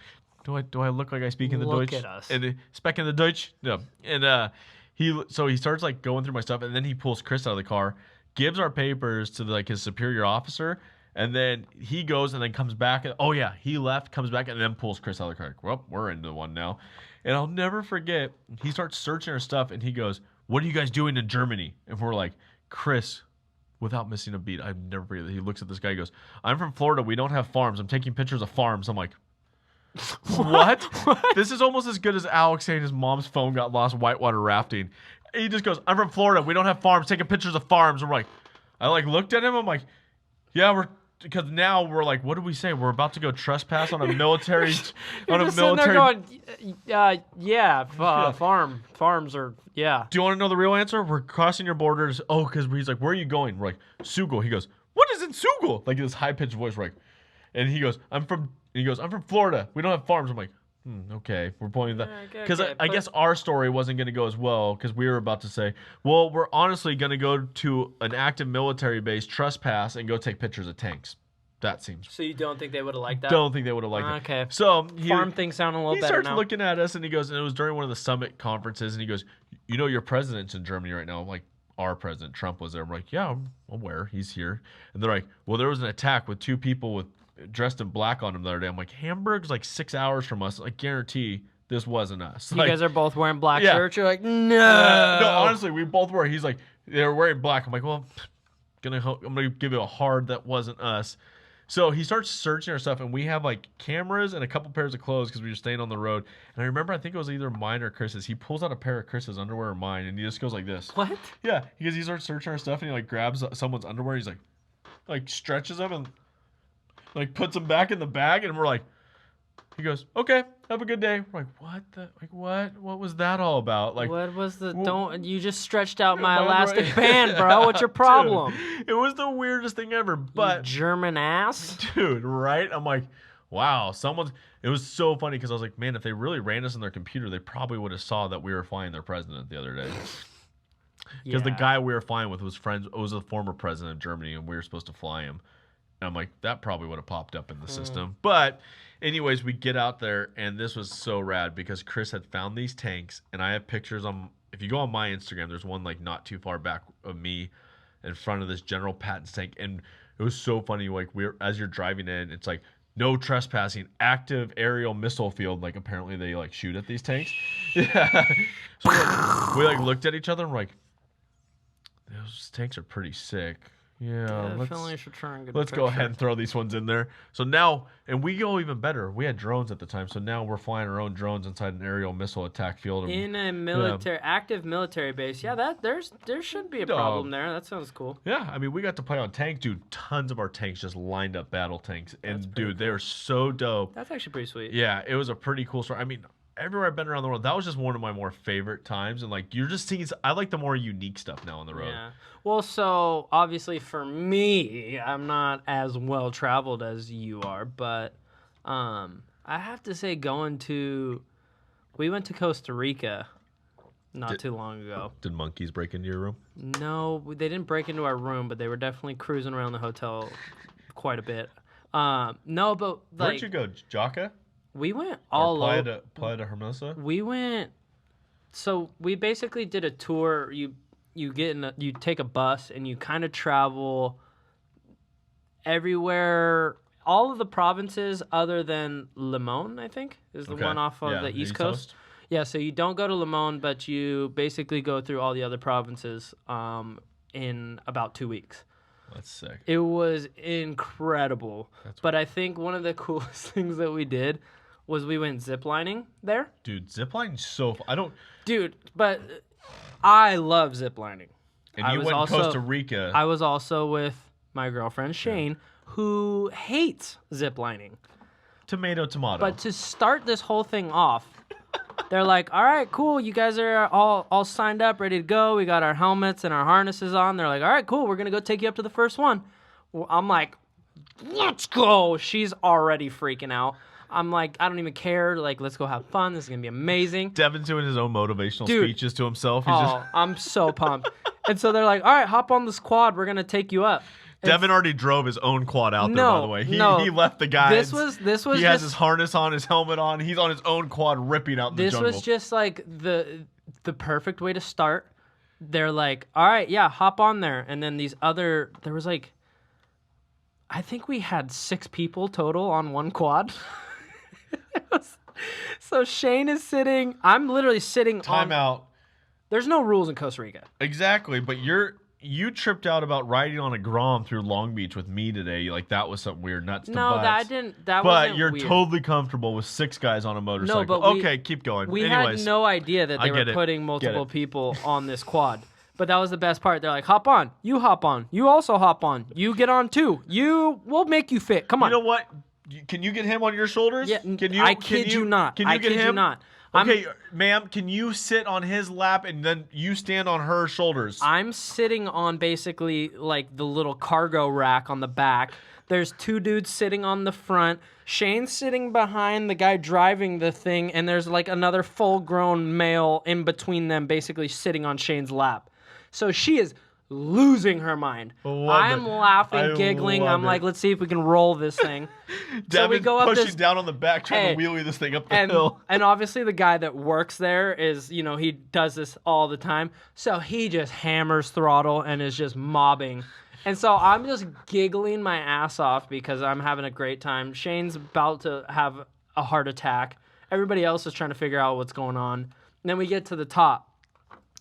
Do I look like I speak in the Look Deutsch? at us. And speak in the Deutsch? No. And he starts like going through my stuff, and then he pulls Chris out of the car, gives our papers to like his superior officer, and then he goes and then comes back and he left, comes back, and then pulls Chris out of the car. Well, we're into one now. And I'll never forget, he starts searching our stuff, and he goes, what are you guys doing in Germany? And we're like, Chris, without missing a beat, I've never forget that. He looks at this guy and goes, I'm from Florida. We don't have farms. I'm taking pictures of farms. I'm like, what? This is almost as good as Alex saying his mom's phone got lost whitewater rafting. He just goes, I'm from Florida. We don't have farms. Taking pictures of farms. I'm like, I like looked at him. I'm like, yeah, because now we're like, what did we say? We're about to go trespass on a military. You're just sitting there going, farms are, yeah. Do you want to know the real answer? We're crossing your borders. Oh, because he's like, where are you going? We're like, Sugo. He goes, what is in Sugo? Like this high pitched voice. We're like, and he goes, I'm from Florida. We don't have farms. I'm like, okay, we're pointing that because I guess our story wasn't going to go as well because we were about to say, well, we're honestly going to go to an active military base, trespass, and go take pictures of tanks. That seems. So you don't think they would have liked that? Don't think they would have liked it. Okay. So farm things sound a little better now. He starts looking at us and he goes, and it was during one of the summit conferences, and he goes, you know, your president's in Germany right now. I'm like, our president Trump was there. I'm like, yeah, I'm aware he's here. And they're like, well, there was an attack with 2 people dressed in black on him the other day. I'm like, Hamburg's like 6 hours from us. I guarantee this wasn't us. You guys are both wearing black shirts. You're like, no. Honestly, we both were. He's like, they were wearing black. I'm like, well, I'm gonna give you a hard that wasn't us. So he starts searching our stuff, and we have like cameras and a couple pairs of clothes because we were staying on the road. And I remember, I think it was either mine or Chris's. He pulls out a pair of Chris's underwear or mine, and he just goes like this. What? Yeah, because he starts searching our stuff, and he like grabs someone's underwear. He's like stretches them and like puts them back in the bag, and we're like, he goes, okay, have a good day. We're like, what was that all about? Like, what was you just stretched out my elastic band, bro. What's your problem? Dude, it was the weirdest thing ever, but you German ass. Dude, right? I'm like, wow, it was so funny because I was like, man, if they really ran us in their computer, they probably would have saw that we were flying their president the other day. Because the guy we were flying with was a former president of Germany, and we were supposed to fly him. And I'm like, that probably would have popped up in the system. But anyways, we get out there, and this was so rad because Chris had found these tanks, and I have pictures on. If you go on my Instagram, there's one like not too far back of me in front of this General Patton's tank, and it was so funny. Like as you're driving in, it's like no trespassing, active aerial missile field. Like apparently they like shoot at these tanks. Yeah. So we like looked at each other and we're like, those tanks are pretty sick. Yeah, definitely should try and get let's go ahead and throw these ones in there. So now, and we go even better. We had drones at the time, so now we're flying our own drones inside an aerial missile attack field. In a active military base. Yeah, there should be a problem there. That sounds cool. Yeah, I mean, we got to play on tanks, dude. Tons of our tanks just lined up battle tanks, and dude, they were so dope. That's actually pretty sweet. Yeah, it was a pretty cool story. I mean, everywhere I've been around the world, that was just one of my more favorite times. And like, you're just seeing, I like the more unique stuff now on the road. Yeah. Well, so obviously for me, I'm not as well traveled as you are, but I have to say, we went to Costa Rica not too long ago. Did monkeys break into your room? No, they didn't break into our room, but they were definitely cruising around the hotel quite a bit. No, but like, where'd you go, Jaka? We went all over. Playa de Hermosa? We went. So we basically did a tour. You take a bus and you kind of travel everywhere. All of the provinces other than Limon, I think, is the one off of the East Coast. Yeah, so you don't go to Limon, but you basically go through all the other provinces in about 2 weeks. That's sick. It was incredible. But I think one of the coolest things that we did was we went ziplining there. Dude, ziplining's so fun. Dude, but I love ziplining. And you went to Costa Rica. I was also with my girlfriend, Shane, who hates ziplining. Tomato. But to start this whole thing off, they're like, all right, cool. You guys are all signed up, ready to go. We got our helmets and our harnesses on. They're like, all right, cool. We're going to go take you up to the first one. I'm like, let's go. She's already freaking out. I'm like, I don't even care. Like, let's go have fun. This is gonna be amazing. Devin's doing his own motivational Dude. speeches to himself. He's Oh, I'm so pumped. And so they're like, all right, hop on this quad. We're gonna take you up. Devin already drove his own quad out there, by the way. He left the This guys. was he has his harness on, his helmet on. He's on his own quad ripping out in the jungle. This was just like the perfect way to start. They're like, all right, yeah, hop on there. And then there was like, I think we had 6 people total on one quad. So Shane is sitting, I'm literally sitting Time out. There's no rules in Costa Rica. Exactly, but you tripped out about riding on a Grom through Long Beach with me today. Like, that was something weird, nuts to butts. That wasn't But you're weird. totally comfortable with 6 guys on a motorcycle. No, but okay, keep going. We Anyways, had no idea that they were putting multiple people on this quad. But that was the best part. They're like, hop on. You hop on. You also hop on. You get on too. We'll make you fit. Come on. You know what? Can you get him on your shoulders? Yeah, I kid you not. Can you get him? You not. Okay, ma'am, can you sit on his lap and then you stand on her shoulders? I'm sitting on basically like the little cargo rack on the back. There's 2 dudes sitting on the front. Shane's sitting behind the guy driving the thing, and there's like another full-grown male in between them basically sitting on Shane's lap. So she is losing her mind. I'm laughing, giggling. I'm like, let's see if we can roll this thing. So we go up pushing down on the back, trying to wheelie this thing up the hill. And obviously the guy that works there is, he does this all the time. So he just hammers throttle and is just mobbing. And so I'm just giggling my ass off because I'm having a great time. Shane's about to have a heart attack. Everybody else is trying to figure out what's going on. And then we get to the top.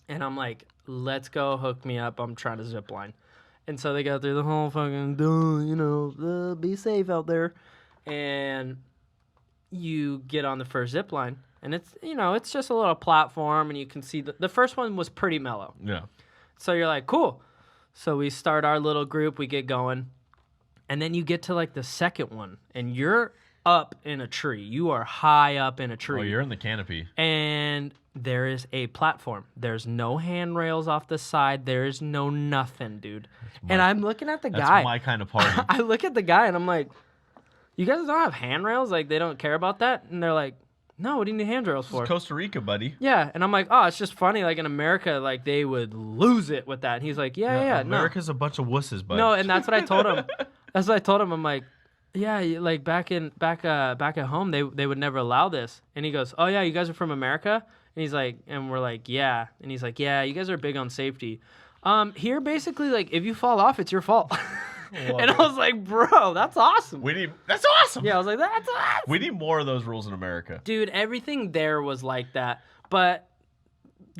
And I'm like, let's go, hook me up. I'm trying to zip line. And so they go through the whole fucking, be safe out there. And you get on the first zip line. And it's just a little platform. And you can see the first one was pretty mellow. Yeah. So you're like, cool. So we start our little group. We get going. And then you get to like the second one. And you're up in a tree. You are high up in a tree. Oh, you're in the canopy. And there is a platform. There's no handrails off the side. There is no nothing, dude. And I'm looking at the guy. That's my kind of party. I look at the guy and I'm like, you guys don't have handrails? Like, they don't care about that? And they're like, no, what do you need handrails for? It's Costa Rica, buddy. Yeah. And I'm like, oh, it's just funny. Like, in America, like, they would lose it with that. And he's like, yeah. America's a bunch of wusses, buddy. No, and that's what I told him. That's what I told him. I'm like, yeah, like, back at home, they would never allow this. And he goes, oh, yeah, you guys are from America? And he's like, and we're like, yeah. And he's like, yeah, you guys are big on safety. Here, basically, like, if you fall off, it's your fault. And I was like, bro, that's awesome. That's awesome. Yeah, I was like, that's awesome. We need more of those rules in America. Dude, everything there was like that. But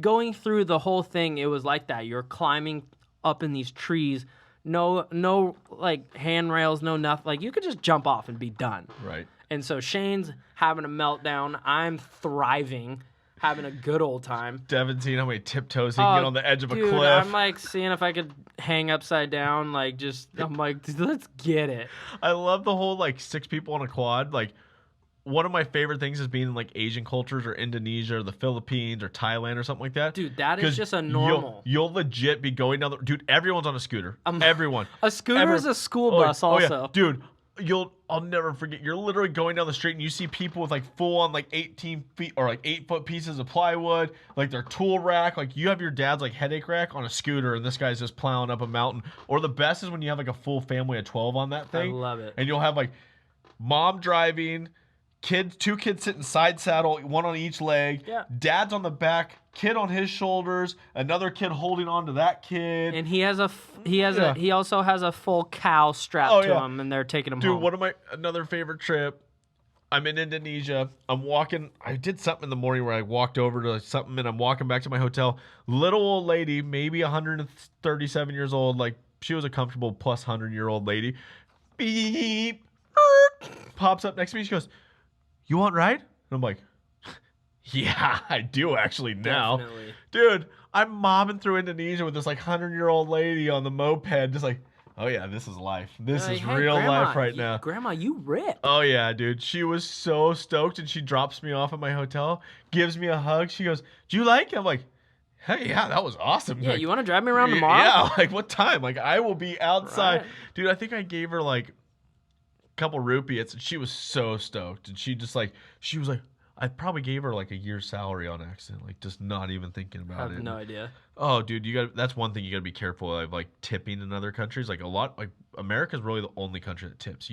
going through the whole thing, it was like that. You're climbing up in these trees. No, like, handrails, no nothing. Like, you could just jump off and be done. Right. And so Shane's having a meltdown. I'm thriving, having a good old time. Devin seeing how many tiptoes he can get on the edge of a cliff. I'm like seeing if I could hang upside down. Like, I'm like, let's get it. I love the whole, like, 6 people on a quad. Like, one of my favorite things is being in, like, Asian cultures or Indonesia or the Philippines or Thailand or something like that. Dude, that is just a normal. You'll legit be going down the... Dude, everyone's on a scooter. Everyone. A scooter is a school bus also. Yeah. Dude, I'll never forget. You're literally going down the street and you see people with, like, full on, like, 18 feet or, like, 8-foot pieces of plywood, like their tool rack. Like, you have your dad's, like, headache rack on a scooter and this guy's just plowing up a mountain. Or the best is when you have, like, a full family of 12 on that thing. I love it. And you'll have, like, mom driving, 2 kids sitting side saddle, one on each leg. Yeah. Dad's on the back, kid on his shoulders, another kid holding on to that kid. And he also has a full cow strapped to him, and they're taking him home. Dude, another favorite trip. I'm in Indonesia. I'm walking. I did something in the morning where I walked over to something, and I'm walking back to my hotel. Little old lady, maybe 137 years old. Like, she was a comfortable plus 100-year-old lady. Beep. Pops up next to me. She goes, you want a ride? And I'm like, yeah, I do actually now. Definitely. Dude, I'm mobbing through Indonesia with this, like, 100-year-old lady on the moped, just like, oh, yeah, this is life. This is real life right now. Grandma, you rip. Oh, yeah, dude. She was so stoked, and she drops me off at my hotel, gives me a hug. She goes, do you like it? I'm like, hey, yeah, that was awesome. Yeah, like, you want to drive me around tomorrow? Yeah, like, what time? Like, I will be outside. Right. Dude, I think I gave her, like, couple rupees, and she was so stoked. And she was like, I probably gave her like a year's salary on accident, like just not even thinking I about have it. no idea. Oh, dude, that's one thing you got to be careful of, like tipping in other countries. Like a lot, like America's really the only country that tips.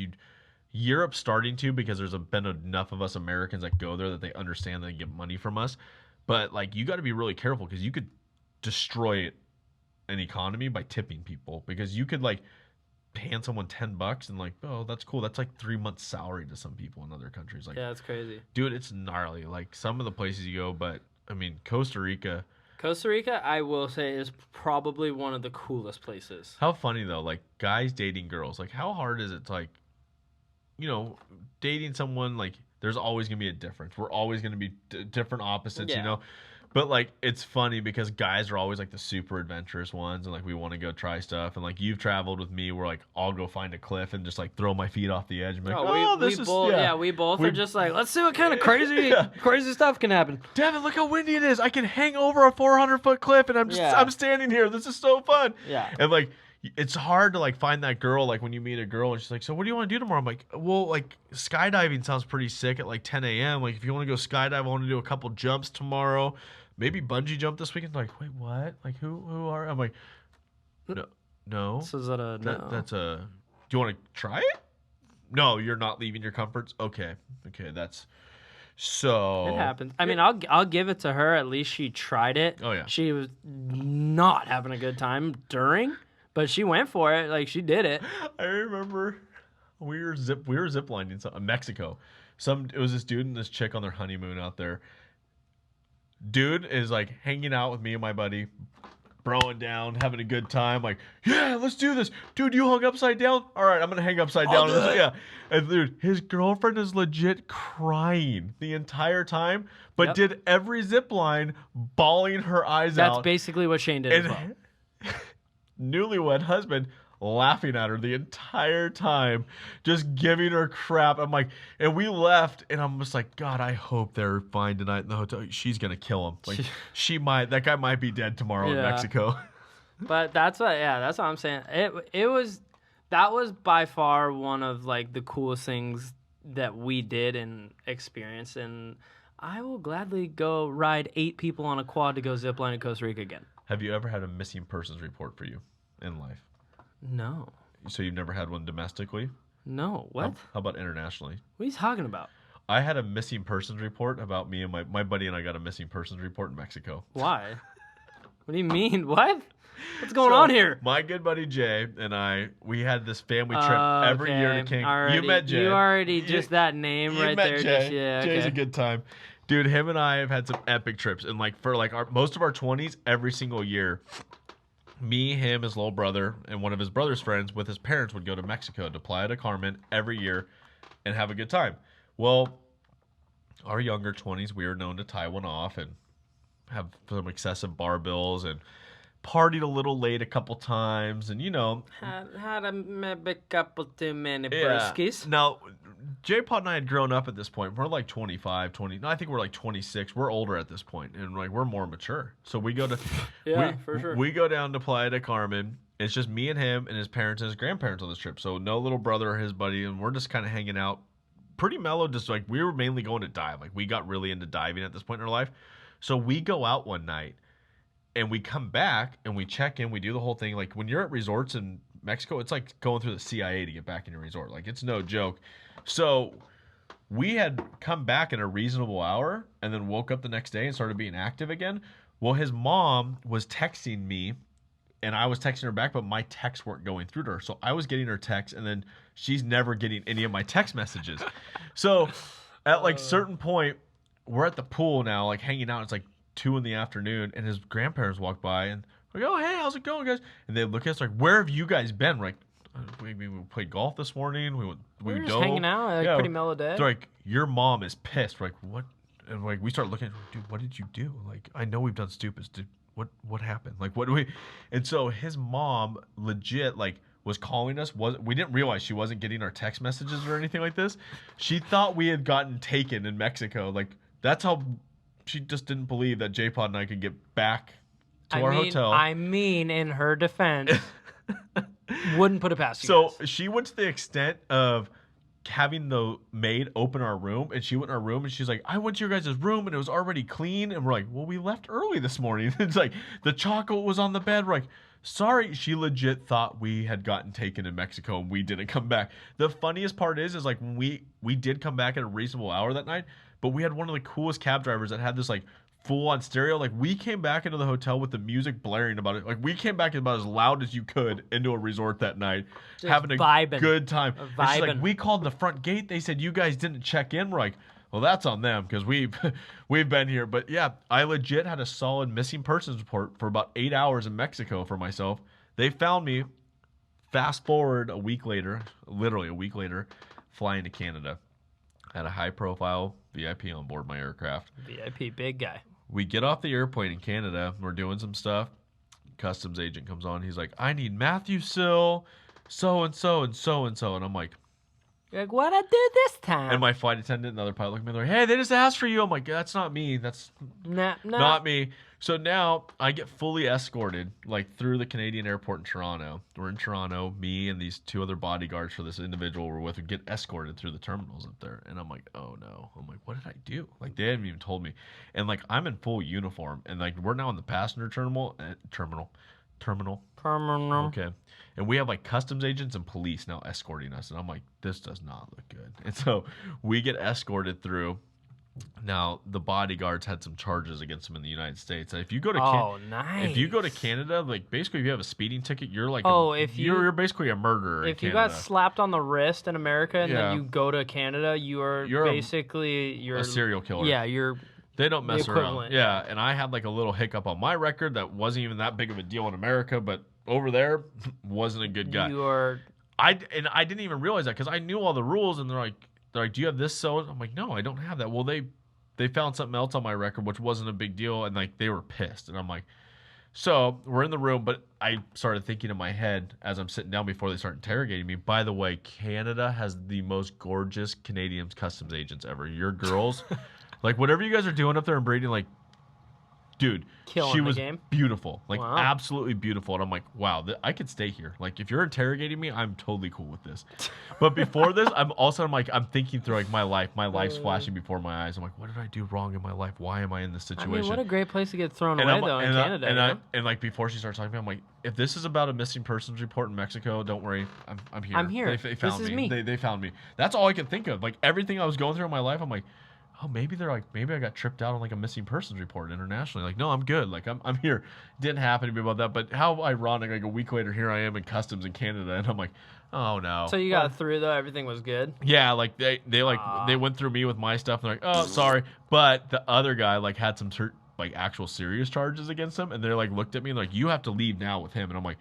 Europe's starting to, because been enough of us Americans that go there that they understand that they get money from us. But like you got to be really careful because you could destroy an economy by tipping people, because you could like hand someone $10 and like, oh, that's cool. That's like 3 months salary to some people in other countries. Like, Yeah, that's crazy. dude, it's gnarly. Like some of the places you go, but I mean, Costa Rica. Costa Rica, I will say, is probably one of the coolest places. How funny though, like guys dating girls. Like how hard is it to like, dating someone, like there's always going to be a difference. We're always going to be different opposites, Yeah. But like it's funny because guys are always like the super adventurous ones, and like we want to go try stuff. And like you've traveled with me, where like I'll go find a cliff and just like throw my feet off the edge. And be like, we both are just like, let's see what kind of crazy stuff can happen. Devin, look how windy it is. I can hang over a 400-foot cliff, and I'm standing here. This is so fun. Yeah. And like it's hard to like find that girl, like when you meet a girl and she's like, so what do you want to do tomorrow? I'm like, well, like skydiving sounds pretty sick at like 10 a.m. Like if you want to go skydive, I want to do a couple jumps tomorrow. Maybe bungee jump this weekend. Like, wait, what? Like who are? I'm like, no. So is that a no? That's a. Do you want to try it? No, you're not leaving your comforts. Okay, that's. So it happens. I mean, I'll give it to her. At least she tried it. Oh yeah. She was not having a good time during, but she went for it. Like she did it. I remember we were ziplining in Mexico. It was this dude and this chick on their honeymoon out there. Dude is like hanging out with me and my buddy, broing down, having a good time. Like, yeah, let's do this. Dude, you hung upside down? All right, I'm going to hang upside down. Yeah. And dude, his girlfriend is legit crying the entire time, but did every zip line bawling her eyes out. That's basically what Shane did as well. Newlywed husband laughing at her the entire time, just giving her crap. I'm like, and we left, and I'm just like, God, I hope they're fine tonight in the hotel. She's gonna kill him. Like, that guy might be dead tomorrow in Mexico. But that's what I'm saying. That was by far one of like the coolest things that we did and experienced, and I will gladly go ride 8 people on a quad to go zipline in Costa Rica again. Have you ever had a missing persons report for you in life? No. So you've never had one domestically? No. What? How about internationally? What are you talking about? I had a missing persons report about me and my buddy, and I got a missing persons report in Mexico. Why? What do you mean? What? What's going on here? My good buddy Jay and we had this family trip every year to Cancun. You met Jay. You already just that name right there. Jay. Jay's a good time. Dude, him and I have had some epic trips, and like for like most of our 20s, every single year, me, him, his little brother, and one of his brother's friends with his parents would go to Mexico, to Playa del Carmen every year and have a good time. Well, our younger 20s, we were known to tie one off and have some excessive bar bills and partied a little late a couple times, and had a maybe couple too many briskies. Now, J-Pod and I had grown up at this point. We're like 25, 20. No, I think we're like 26. We're older at this point, and like we're more mature. So we go to for sure. We go down to Playa del Carmen. It's just me and him and his parents and his grandparents on this trip. So no little brother or his buddy, and we're just kind of hanging out, pretty mellow. Just like we were mainly going to dive. Like we got really into diving at this point in our life. So we go out one night. And we come back and we check in. We do the whole thing. Like when you're at resorts in Mexico, it's like going through the CIA to get back in your resort. Like it's no joke. So we had come back in a reasonable hour and then woke up the next day and started being active again. Well, his mom was texting me and I was texting her back, but my texts weren't going through to her. So I was getting her texts, and then she's never getting any of my text messages. So at like certain point, we're at the pool now, like hanging out. It's like 2 p.m, and his grandparents walk by and like, oh, hey, how's it going, guys? And they look at us like, where have you guys been? We're like, we played golf this morning. We were just hanging out, like pretty mellow day. They're like, your mom is pissed. We're like, what? And like we start looking at, dude, what did you do? Like, I know we've done stupid. Dude, what happened? Like, what do we? And so his mom legit like was calling us. We didn't realize she wasn't getting our text messages or anything like this. She thought we had gotten taken in Mexico. Like that's how. She just didn't believe that J-Pod and I could get back to our hotel. I mean, in her defense, wouldn't put it past you guys. So she went to the extent of having the maid open our room, and she went in our room and she's like, I went to your guys' room and it was already clean. And we're like, well, we left early this morning. It's like the chocolate was on the bed. We're like, sorry. She legit thought we had gotten taken in Mexico and we didn't come back. The funniest part is like when we did come back at a reasonable hour that night, but we had one of the coolest cab drivers that had this like full on stereo. Like we came back into the hotel with the music blaring about it. Like we came back about as loud as you could into a resort that night, Just having a vibing. good time. And she's like, Vibing. we called the front gate. They said you guys didn't check in. We're like, well, that's on them because we've been here. But yeah, I legit had a solid missing persons report for about 8 hours in Mexico for myself. They found me. Fast forward a week later, literally a week later, flying to Canada. Had a high profile VIP on board my aircraft. VIP, big guy. We get off the airplane in Canada. We're doing some stuff. Customs agent comes on. He's like, I need Matthew Sill, so-and-so, and so-and-so. And I'm like, You're like, what'd I do this time? and my flight attendant and the other pilot look at me. They're like, hey, they just asked for you. I'm like, that's not me. That's nah. not me. So now I get fully escorted like through the Canadian airport in Toronto. We're in Toronto. Me and these 2 other bodyguards for this individual we're with get escorted through the terminals up there. And I'm like, oh no. I'm like, what did I do? Like they haven't even told me. And like I'm in full uniform. And like we're now in the passenger terminal. Okay. And we have like customs agents and police now escorting us. And I'm like, this does not look good. And so we get escorted through. Now the bodyguards had some charges against them in the United States. If you go to nice. if you go to Canada, like basically if you have a speeding ticket, you're like you're basically a murderer. If in you Canada. got slapped on the wrist in America and Yeah. then you go to Canada, you're basically a serial killer. Yeah, you're They don't mess the around. equivalent. Yeah, and I had like a little hiccup on my record that wasn't even that big of a deal in America, but over there wasn't a good guy. you are I didn't even realize that because I knew all the rules, and they're like, do you have this? So I'm like, no, I don't have that. Well, they found something else on my record, which wasn't a big deal, and like they were pissed, and I'm like, so we're in the room, but I started thinking in my head as I'm sitting down before they start interrogating me. By the way, Canada has the most gorgeous Canadian customs agents ever. Your girls, like whatever you guys are doing up there in Brady, like. Dude, Killing she the was game. beautiful, like Wow. absolutely beautiful. And I'm like, wow, I could stay here. Like, if you're interrogating me, I'm totally cool with this. But before this, I'm thinking through like my life's flashing before my eyes. I'm like, what did I do wrong in my life? Why am I in this situation? I mean, what a great place to get thrown And away I'm- though in and I- Canada. and you I- know? and like before she starts talking to me, I'm like, if this is about a missing persons report in Mexico, don't worry, I'm here. I'm here. They found This is me. me. They found me. That's all I could think of. Like everything I was going through in my life, I'm like, oh, maybe I got tripped out on like a missing persons report internationally. Like, no, I'm good. Like, I'm here. Didn't happen to me about that. But how ironic, like a week later, here I am in customs in Canada, and I'm like, oh no. So you got through though, everything was good. Yeah, like they went through me with my stuff, and they're like, oh, sorry. But the other guy like had some like actual serious charges against him, and they're like looked at me and like, you have to leave now with him, and I'm like,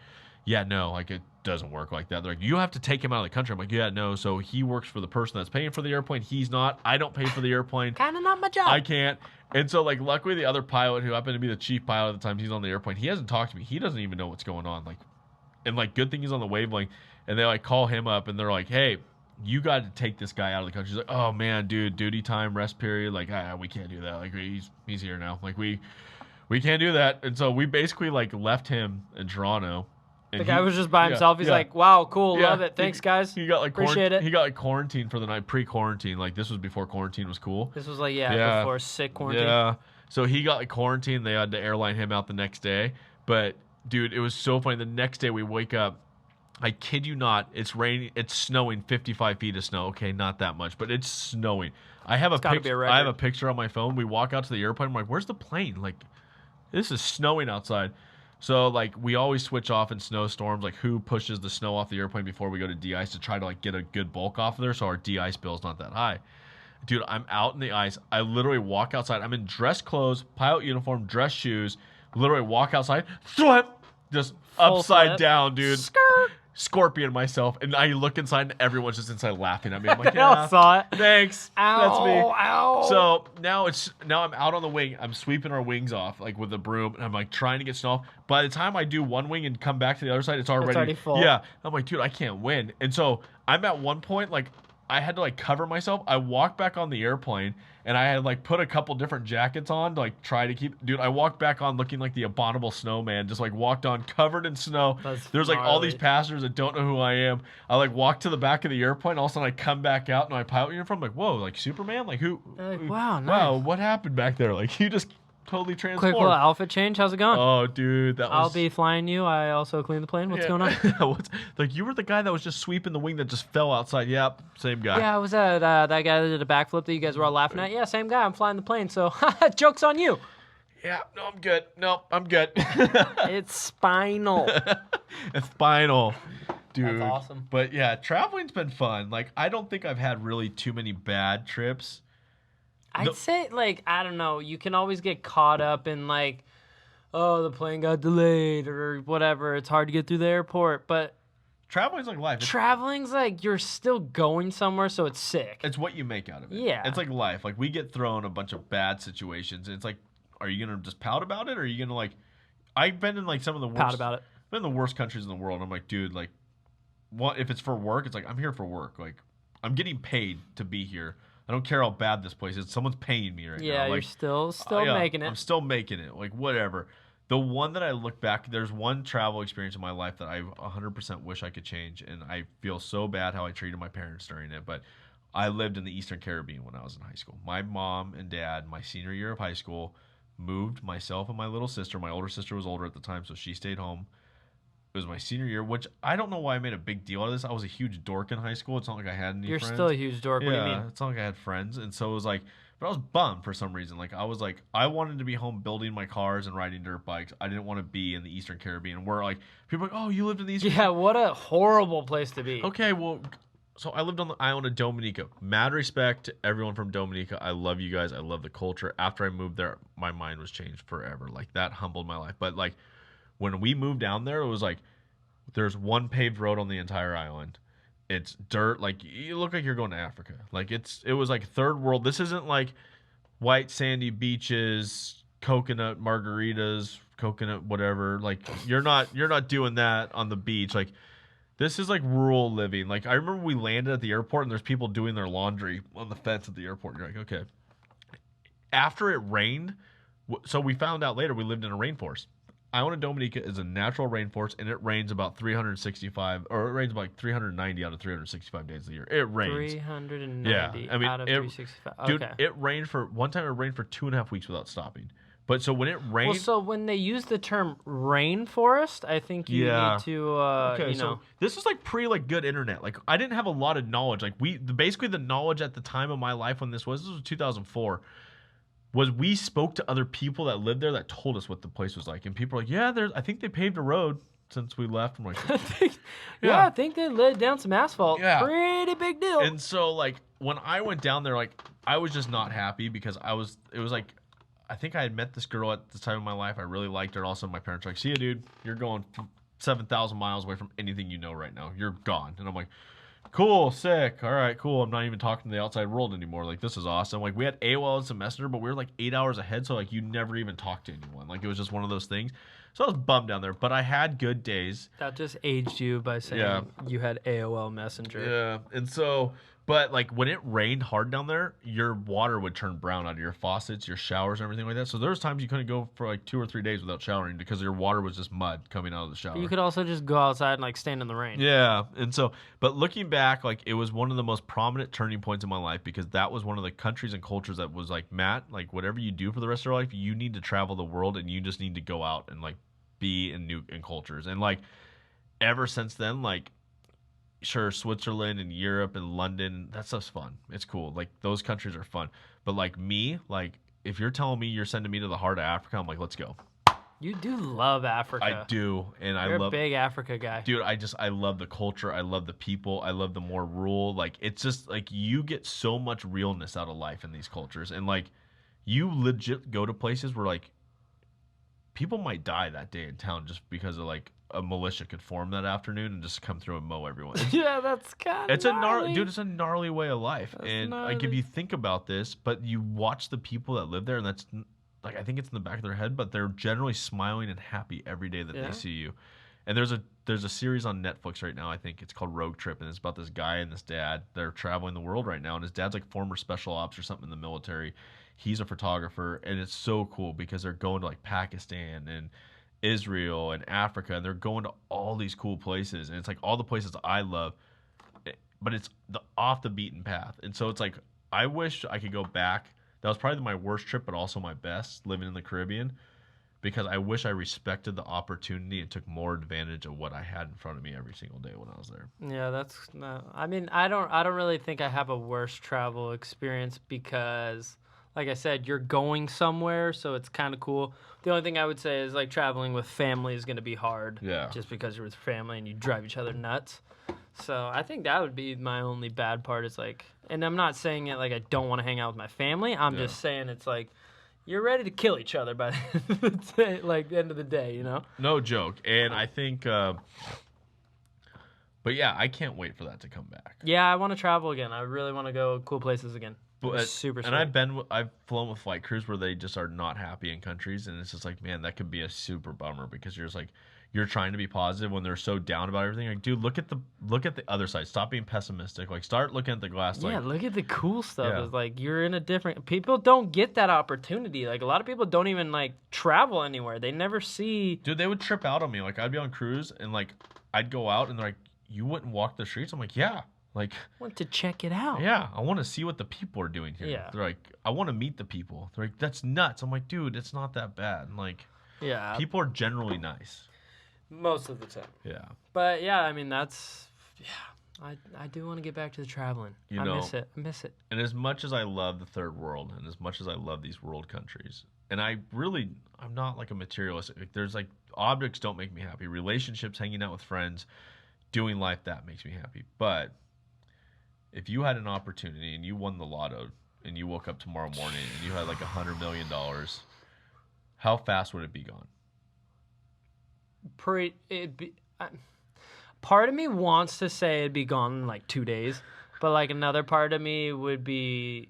yeah, no, like it doesn't work like that. They're like, you have to take him out of the country. I'm like, yeah, no. So he works for the person that's paying for the airplane. He's not. I don't pay for the airplane. Kind of not my job. I can't. And so like, luckily the other pilot who happened to be the chief pilot at the time, he's on the airplane. He hasn't talked to me. He doesn't even know what's going on. Like, and like, good thing he's on the wavelength. And they like call him up and they're like, hey, you got to take this guy out of the country. He's like, oh man, dude, duty time, rest period. Like, we can't do that. Like, he's here now. Like, we can't do that. And so we basically like left him in Toronto. The guy was just by himself. He's like, wow, cool, love it. Thanks, guys. He got like appreciate it. He got like quarantined for the night, pre-quarantine. Like this was before quarantine was cool. This was like before sick quarantine. Yeah. So he got like quarantined. They had to airline him out the next day. But dude, it was so funny. The next day we wake up. I kid you not. It's raining. It's snowing. 55 feet of snow. Okay, not that much, but it's snowing. I have a picture. I have a picture on my phone. We walk out to the airplane. I'm like, where's the plane? Like, this is snowing outside. So, like, we always switch off in snowstorms, like, who pushes the snow off the airplane before we go to de-ice to try to, like, get a good bulk off of there so our de-ice bill is not that high. Dude, I'm out in the ice. I literally walk outside. I'm in dress clothes, pilot uniform, dress shoes, literally walk outside, just Full upside flip. down, dude. Skirt. Scorpion myself, and I look inside, and everyone's just inside laughing at me. I'm like, They all yeah, saw it. thanks. Ow, That's me. ow. So now I'm out on the wing. I'm sweeping our wings off like with a broom, and I'm like trying to get snow off. By the time I do one wing and come back to the other side, it's already already full. Yeah, I'm like, dude, I can't win. And so I'm at one point like I had to like cover myself. I walked back on the airplane and I had like put a couple different jackets on to like try to keep. Dude, I walked back on looking like the abominable snowman. Just like walked on covered in snow. That's There's like all these gnarly. passengers that don't know who I am. I like walk to the back of the airplane. All of a sudden I come back out in my pilot uniform. Like whoa, like Superman. Like who? They're like, wow, nice. Wow, what happened back there? Like you just totally Quick transformed. little outfit change. How's it going? Oh, dude, that was. I'll be flying you. I also clean the plane. What's going on? Like you were the guy that was just sweeping the wing that just fell outside. Yep, same guy. Yeah, I was that guy that did a backflip that you guys were all laughing at. Yeah, same guy. I'm flying the plane, so joke's on you. Yeah, no, I'm good. No, I'm good. It's spinal. It's spinal, dude. That's awesome. But yeah, traveling's been fun. Like I don't think I've had really too many bad trips. I'd say, like, I don't know. You can always get caught up in, like, oh, the plane got delayed or whatever. It's hard to get through the airport. But Traveling's like life. traveling's like you're still going somewhere, so it's sick. It's what you make out of it. Yeah. It's like life. Like we get thrown a bunch of bad situations, and it's like, are you gonna just pout about it, or are you gonna like? I've been in like some of the worst. Pout about it. Been in the worst countries in the world. I'm like, dude, like, what if it's for work? It's like I'm here for work. Like, I'm getting paid to be here. I don't care how bad this place is. Someone's paying me right now. Yeah, Like, you're still yeah, making it. I'm still making it. Like whatever. The one that I look back, there's one travel experience in my life that I 100% wish I could change, and I feel so bad how I treated my parents during it. But I lived in the Eastern Caribbean when I was in high school. My mom and dad, my senior year of high school, moved myself and my little sister. My older sister was older at the time, so she stayed home. It was my senior year, which I don't know why I made a big deal out of this. I was a huge dork in high school. It's not like I had any You're friends. still a huge dork. Yeah, What do you mean? it's not like I had friends, and so it was like, but I was bummed for some reason. Like I was like, I wanted to be home building my cars and riding dirt bikes. I didn't want to be in the Eastern Caribbean, where like people are like, oh, you lived in the Eastern. Yeah, what a horrible place to be. Okay, well, so I lived on the island of Dominica. Mad respect to everyone from Dominica. I love you guys. I love the culture. After I moved there, my mind was changed forever. Like that humbled my life. But like when we moved down there, it was like there's one paved road on the entire island. It's dirt. Like you look like you're going to Africa. Like it was like third world. This isn't like white sandy beaches, coconut margaritas, coconut whatever. Like you're not doing that on the beach. Like this is like rural living. Like I remember we landed at the airport and there's people doing their laundry on the fence at the airport. You're like, okay. After it rained, so we found out later we lived in a rainforest. Island of Dominica is a natural rainforest, and it rains about 365, or it rains about like 390 out of 365 days a year. It rains. 390 Yeah, I mean, out of it- 365. Dude, Okay. it rained for one time. It rained for 2.5 weeks without stopping. But so when it rained, Well, so when they use the term rainforest, I think you Yeah. need to, okay, you so know. this was like pre like good internet. Like I didn't have a lot of knowledge. Like basically the knowledge at the time of my life when this was 2004. Was we spoke to other people that lived there that told us what the place was like, and people were like, "Yeah, I think they paved a road since we left." I'm like, Yeah, I think they laid down some asphalt. Yeah. Pretty big deal. and so like when I went down there, like I was just not happy because it was like, I think I had met this girl at the time of my life. I really liked her. Also, my parents were like, "See ya, dude. You're going 7,000 miles away from anything you know right now. You're gone." And I'm like, cool, sick. All right, cool. I'm not even talking to the outside world anymore. Like, this is awesome. Like, we had AOL as a messenger, but we were like 8 hours ahead, so like you never even talked to anyone. Like, it was just one of those things. So I was bummed down there, but I had good days. That just aged you by saying Yeah. you had AOL Messenger. Yeah, and so, but like when it rained hard down there, your water would turn brown out of your faucets, your showers, and everything like that. So there was times you couldn't go for like 2 or 3 days without showering because your water was just mud coming out of the shower. You could also just go outside and like stand in the rain. Yeah, and so, but looking back, like it was one of the most prominent turning points in my life because that was one of the countries and cultures that was like, Matt, like whatever you do for the rest of your life, you need to travel the world and you just need to go out and like be in new cultures. And like ever since then, like sure, Switzerland and Europe and London, that stuff's fun. It's cool. Like those countries are fun. But like me, like if you're telling me you're sending me to the heart of Africa, I'm like, let's go. You do love Africa. I do, and You're I love. a big Africa guy. Dude, I love the culture. I love the people. I love the more rural. Like it's just like you get so much realness out of life in these cultures, and like you legit go to places where like people might die that day in town just because of like a militia could form that afternoon and just come through and mow everyone. Yeah, that's kind of It's a gnarly, dude. It's a gnarly way of life, That's and like if gnarly. you think about this, but you watch the people that live there, and that's like I think it's in the back of their head, but they're generally smiling and happy every day that Yeah. they see you. And there's a series on Netflix right now. I think it's called Road Trip, and it's about this guy and this dad. They're traveling the world right now, and his dad's like former special ops or something in the military. He's a photographer, and it's so cool because they're going to like Pakistan and Israel and Africa, and they're going to all these cool places, and it's like all the places I love, but it's the off the beaten path. And so it's like I wish I could go back. That was probably my worst trip, but also my best, living in the Caribbean, because I wish I respected the opportunity and took more advantage of what I had in front of me every single day when I was there. Yeah, that's no. I mean, I don't really think I have a worse travel experience because, like I said, you're going somewhere, so it's kind of cool. The only thing I would say is like traveling with family is going to be hard. Yeah. Just because you're with family and you drive each other nuts. So I think that would be my only bad part. Is like, and I'm not saying it like I don't want to hang out with my family. I'm just saying it's like you're ready to kill each other by the end of the day, you know? No joke. And I think, but yeah, I can't wait for that to come back. Yeah, I want to travel again. I really want to go cool places again. But, super and I've flown with flight crews where they just are not happy in countries, and it's just like, man, that could be a super bummer because you're just like, you're trying to be positive when they're so down about everything. Like, dude, look at the other side. Stop being pessimistic. Like, start looking at the glass. Yeah, like, look at the cool stuff. Yeah. It's like you're in a different. People don't get that opportunity. Like a lot of people don't even like travel anywhere. They never see. Dude, they would trip out on me. Like, I'd be on cruise and like I'd go out and they're like, you wouldn't walk the streets. I'm like, yeah. Like, Want to check it out. yeah, I want to see what the people are doing here. Yeah. They're like, I want to meet the people. They're like, that's nuts. I'm like, dude, it's not that bad. And like, Yeah. people are generally nice. Most of the time. Yeah. But yeah, I mean that's. Yeah, I do want to get back to the traveling. I miss it. I miss it. And as much as I love the third world, and as much as I love these world countries, and I'm not like a materialist. Like, there's like objects don't make me happy. Relationships, hanging out with friends, doing life, that makes me happy. But if you had an opportunity and you won the lotto and you woke up tomorrow morning and you had like $100 million, how fast would it be gone? Part of me wants to say it'd be gone in like 2 days, but like another part of me would be,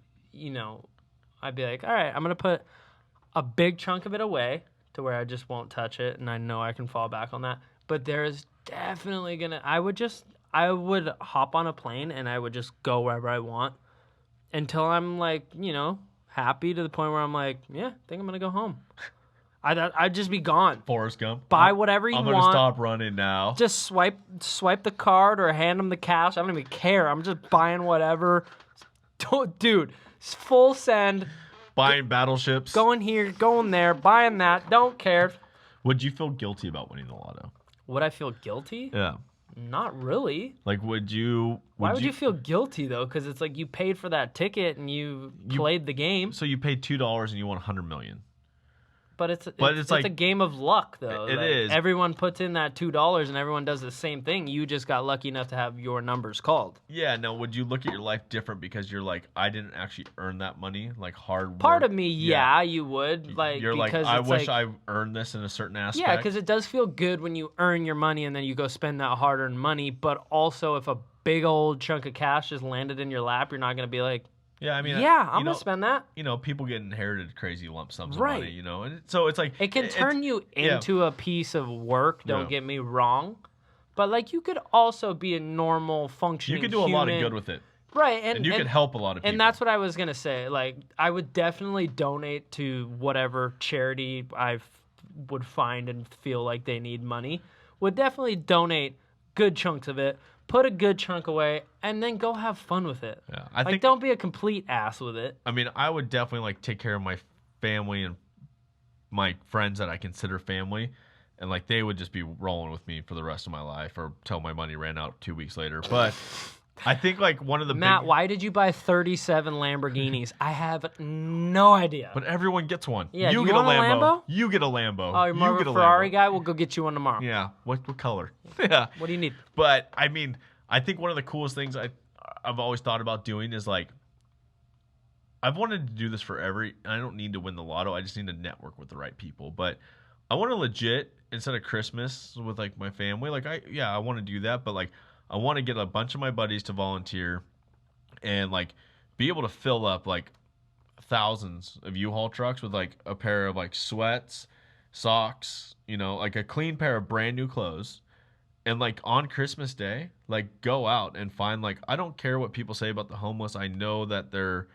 I'd be like, all right, I'm gonna put a big chunk of it away to where I just won't touch it, and I know I can fall back on that. But there's definitely I would hop on a plane and I would just go wherever I want until I'm like, happy to the point where I'm like, yeah, I think I'm gonna go home. I'd just be gone. Forrest Gump. Buy whatever you want. I'm gonna stop running now. Just swipe the card or hand them the cash. I don't even care. I'm just buying whatever. Dude, full send. Buying battleships. Going here, going there, buying that. Don't care. Would you feel guilty about winning the lotto? Would I feel guilty? Yeah. Not really. Like, Why would you feel guilty though? Because it's like you paid for that ticket and you played the game. So you paid $2 and you won $100 million. But it's like a game of luck, though. It is. Everyone puts in that $2 and everyone does the same thing. You just got lucky enough to have your numbers called. Yeah. Now, would you look at your life different because you're like, I didn't actually earn that money, like hard work? Part of me, yeah, you would. Like, you're like, because I it's wish like, I earned this in a certain aspect. Yeah, because it does feel good when you earn your money and then you go spend that hard-earned money. But also, if a big old chunk of cash just landed in your lap, you're not going to be like, yeah, I mean, I'm gonna spend that. People get inherited crazy lump sums of Right. money, and so it's like it can turn you into a piece of work. Don't get me wrong, but like you could also be a normal functioning. You could do a lot of good with it, right? And you could help a lot of people. And that's what I was gonna say. Like, I would definitely donate to whatever charity I would find and feel like they need money. Would definitely donate good chunks of it. Put a good chunk away, and then go have fun with it. Yeah, I think don't be a complete ass with it. I mean, I would definitely like take care of my family and my friends that I consider family, and like they would just be rolling with me for the rest of my life, or till my money ran out 2 weeks later. But I think like one of the Matt, why did you buy 37 Lamborghinis? I have no idea. But everyone gets one. Yeah, you do get you a want a Lambo? You get a Lambo. Oh, you're more of a Ferrari guy? We'll go get you one tomorrow. Yeah. What color? Yeah. What do you need? But I mean, I think one of the coolest things I've always thought about doing is like, I've wanted to do this forever. I don't need to win the lotto. I just need to network with the right people. But I want to legit, instead of Christmas with like my family, like I want to do that. But like, I want to get a bunch of my buddies to volunteer and like be able to fill up like thousands of U-Haul trucks with like a pair of like sweats socks, like a clean pair of brand new clothes. And like on Christmas Day, like go out and find like I don't care what people say about the homeless. I know that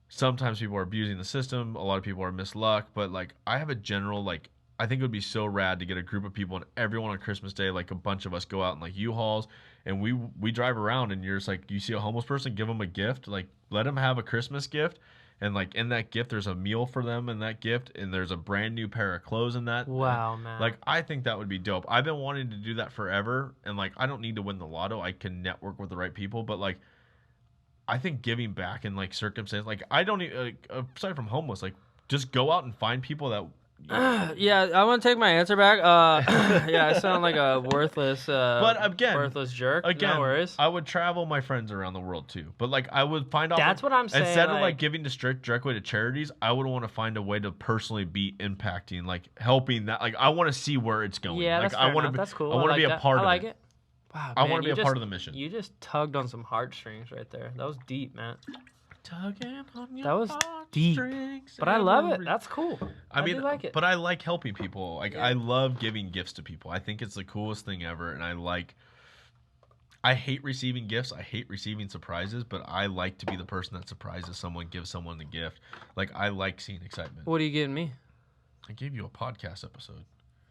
sometimes people are abusing the system. A lot of people are misluck, but like I have a general like I think it would be so rad to get a group of people and everyone on Christmas Day, like a bunch of us go out in like U-Hauls and we drive around and you're just like you see a homeless person, give them a gift, like let them have a Christmas gift. And like in that gift, there's a meal for them in that gift, and there's a brand new pair of clothes in that. Wow, man. Like I think that would be dope. I've been wanting to do that forever, and like I don't need to win the lotto. I can network with the right people, but like I think giving back in like circumstances, like I don't need like, aside from homeless, like just go out and find people that. Yeah, I want to take my answer back. Yeah, I sound like a worthless, but again, worthless jerk. Again, no worries. I would travel my friends around the world too. But like, I would find out. That's what I'm saying. Instead of like giving directly to charities, I would want to find a way to personally be impacting, like helping that. Like, I want to see where it's going. Yeah, like, that's fair enough. be, That's cool. I want to be a part of it. Wow, I want to be a part of the mission. You just tugged on some heartstrings right there. That was deep, man. Tugging on your that was deep, but I love it. That's cool. I mean, do like it. But I like helping people. Like I love giving gifts to people. I think it's the coolest thing ever, and I hate receiving gifts. I hate receiving surprises, but I like to be the person that surprises someone, gives someone the gift. Like I like seeing excitement. What are you giving me? I gave you a podcast episode.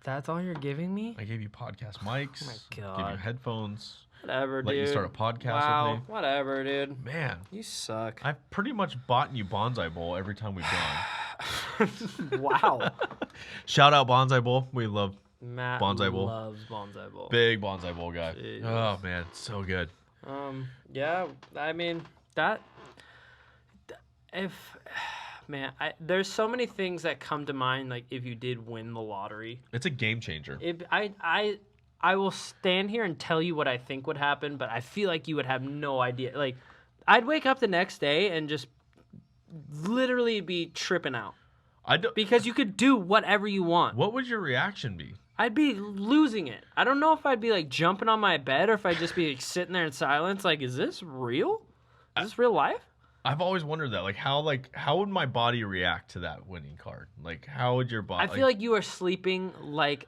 That's all you're giving me? I gave you podcast mics. Oh my God. Give you headphones. Whatever, dude. Let you start a podcast with me. Whatever, dude. Man. You suck. I've pretty much bought you Bonsai Bowl every time we've gone. Wow. Shout out Bonsai Bowl. We love Matt Bonsai Bowl. loves Bonsai Bowl. Big Bonsai Bowl guy. Jeez. Oh, man. It's so good. Yeah, I mean, there's so many things that come to mind, like, if you did win the lottery. It's a game changer. I will stand here and tell you what I think would happen, but I feel like you would have no idea. Like, I'd wake up the next day and just literally be tripping out. Because you could do whatever you want. What would your reaction be? I'd be losing it. I don't know if I'd be, like, jumping on my bed or if I'd just be, like, sitting there in silence. Like, is this real? Is this real life? I've always wondered that. How would my body react to that winning card? Like, how would your body... I feel like you are sleeping like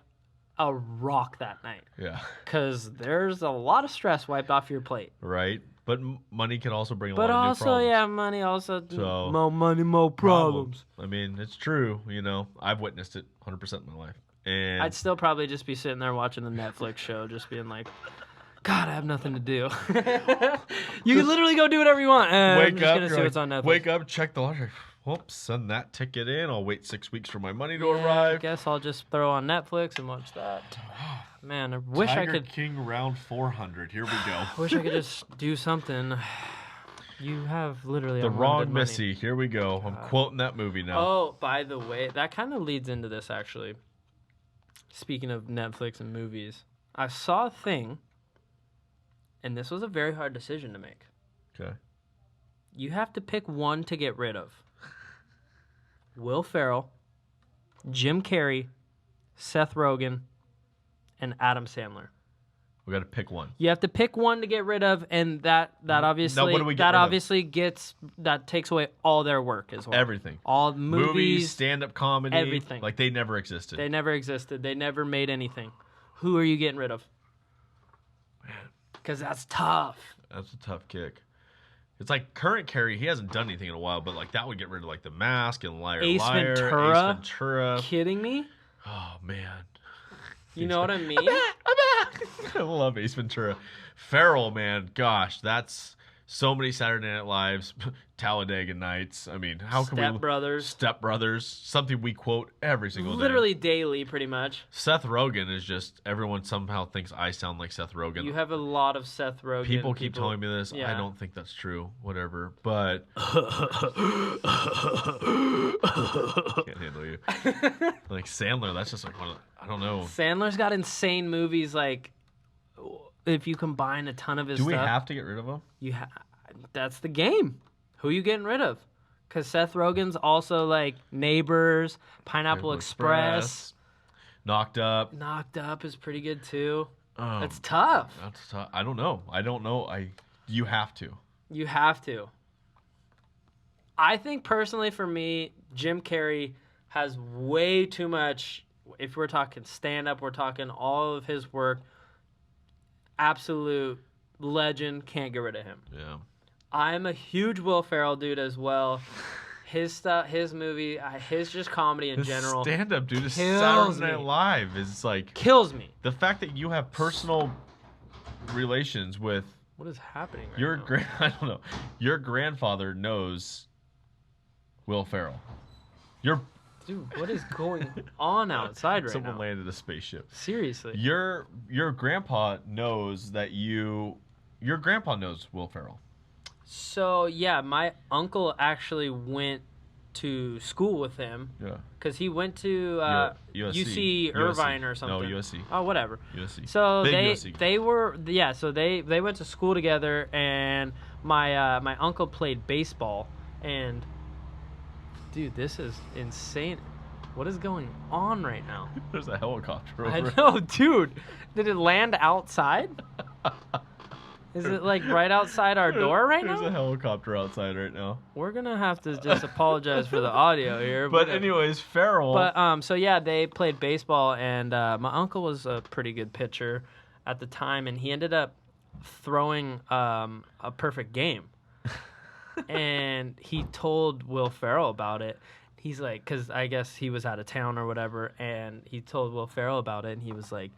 a rock that night. Yeah. Because there's a lot of stress wiped off your plate. Right. But money can also bring a lot of new problems. But also, yeah, money also... more money, more problems. I mean, it's true. I've witnessed it 100% in my life. And I'd still probably just be sitting there watching the Netflix show, just being like, God, I have nothing to do. You can literally go do whatever you want. I'm just going to see what's on Netflix. Wake up, check the lottery. Whoops, send that ticket in. I'll wait 6 weeks for my money to arrive. I guess I'll just throw on Netflix and watch that. Man, I wish I could... King round 400. Here we go. I wish I could just do something. You have literally The Wrong money. Missy. Here we go. I'm quoting that movie now. Oh, by the way, that kind of leads into this, actually. Speaking of Netflix and movies, I saw a thing, and this was a very hard decision to make. Okay. You have to pick one to get rid of. Will Ferrell, Jim Carrey, Seth Rogen, and Adam Sandler. We got to pick one. You have to pick one to get rid of, and that obviously that takes away all their work as well. Everything. All movies, stand-up comedy, everything. Like they never existed. They never existed. They never made anything. Who are you getting rid of? Man, because that's tough. That's a tough kick. It's like current Carey, he hasn't done anything in a while, but like that would get rid of like The Mask and Liar Ace Liar, Ventura. Ace Ventura. Kidding me? Oh man. You know what I mean? I'm back. I love Ace Ventura. Ferrell, man, gosh, that's so many Saturday Night Lives, Talladega Nights. I mean, how can Step Brothers, something we quote every single day. Literally daily, pretty much. Seth Rogen is just, everyone somehow thinks I sound like Seth Rogen. You have a lot of Seth Rogen. People keep telling me this. Yeah. I don't think that's true. Whatever. But can't handle you. Like Sandler, that's just like one of, I don't know. Sandler's got insane movies. Like if you combine a ton of his stuff. Do we have to get rid of him? That's the game. Who are you getting rid of? Because Seth Rogen's also like Neighbors, Pineapple Express. Knocked Up. Knocked Up is pretty good too. That's tough. That's tough. I don't know. You have to. You have to. I think personally for me, Jim Carrey has way too much if we're talking stand-up, we're talking all of his work, absolute legend, can't get rid of him. Yeah. I'm a huge Will Ferrell dude as well. His stuff, his movie, his just comedy in general. Stand-up, dude. Kills Saturday Night me. Live is like... Kills me. The fact that you have personal relations with... What is happening right your now? I don't know. Your grandfather knows Will Ferrell. Dude, what is going on outside right Someone now? landed a spaceship. Seriously. Your grandpa knows that your grandpa knows Will Ferrell. So, yeah, my uncle actually went to school with him. Yeah. Because he went to USC. UC Irvine or something. No, USC. Oh, whatever. USC. So Big USC. they went to school together, and my uncle played baseball, and dude, this is insane. What is going on right now? There's a helicopter over I it. know, dude. Did it land outside? Is it like right outside our door right now? There's a helicopter outside right now. We're gonna have to just apologize for the audio here. But anyways, Ferrell. But so yeah, they played baseball, and my uncle was a pretty good pitcher at the time, and he ended up throwing a perfect game. And he told Will Ferrell about it. He's like, because I guess he was out of town or whatever, and he told Will Ferrell about it, and he was like,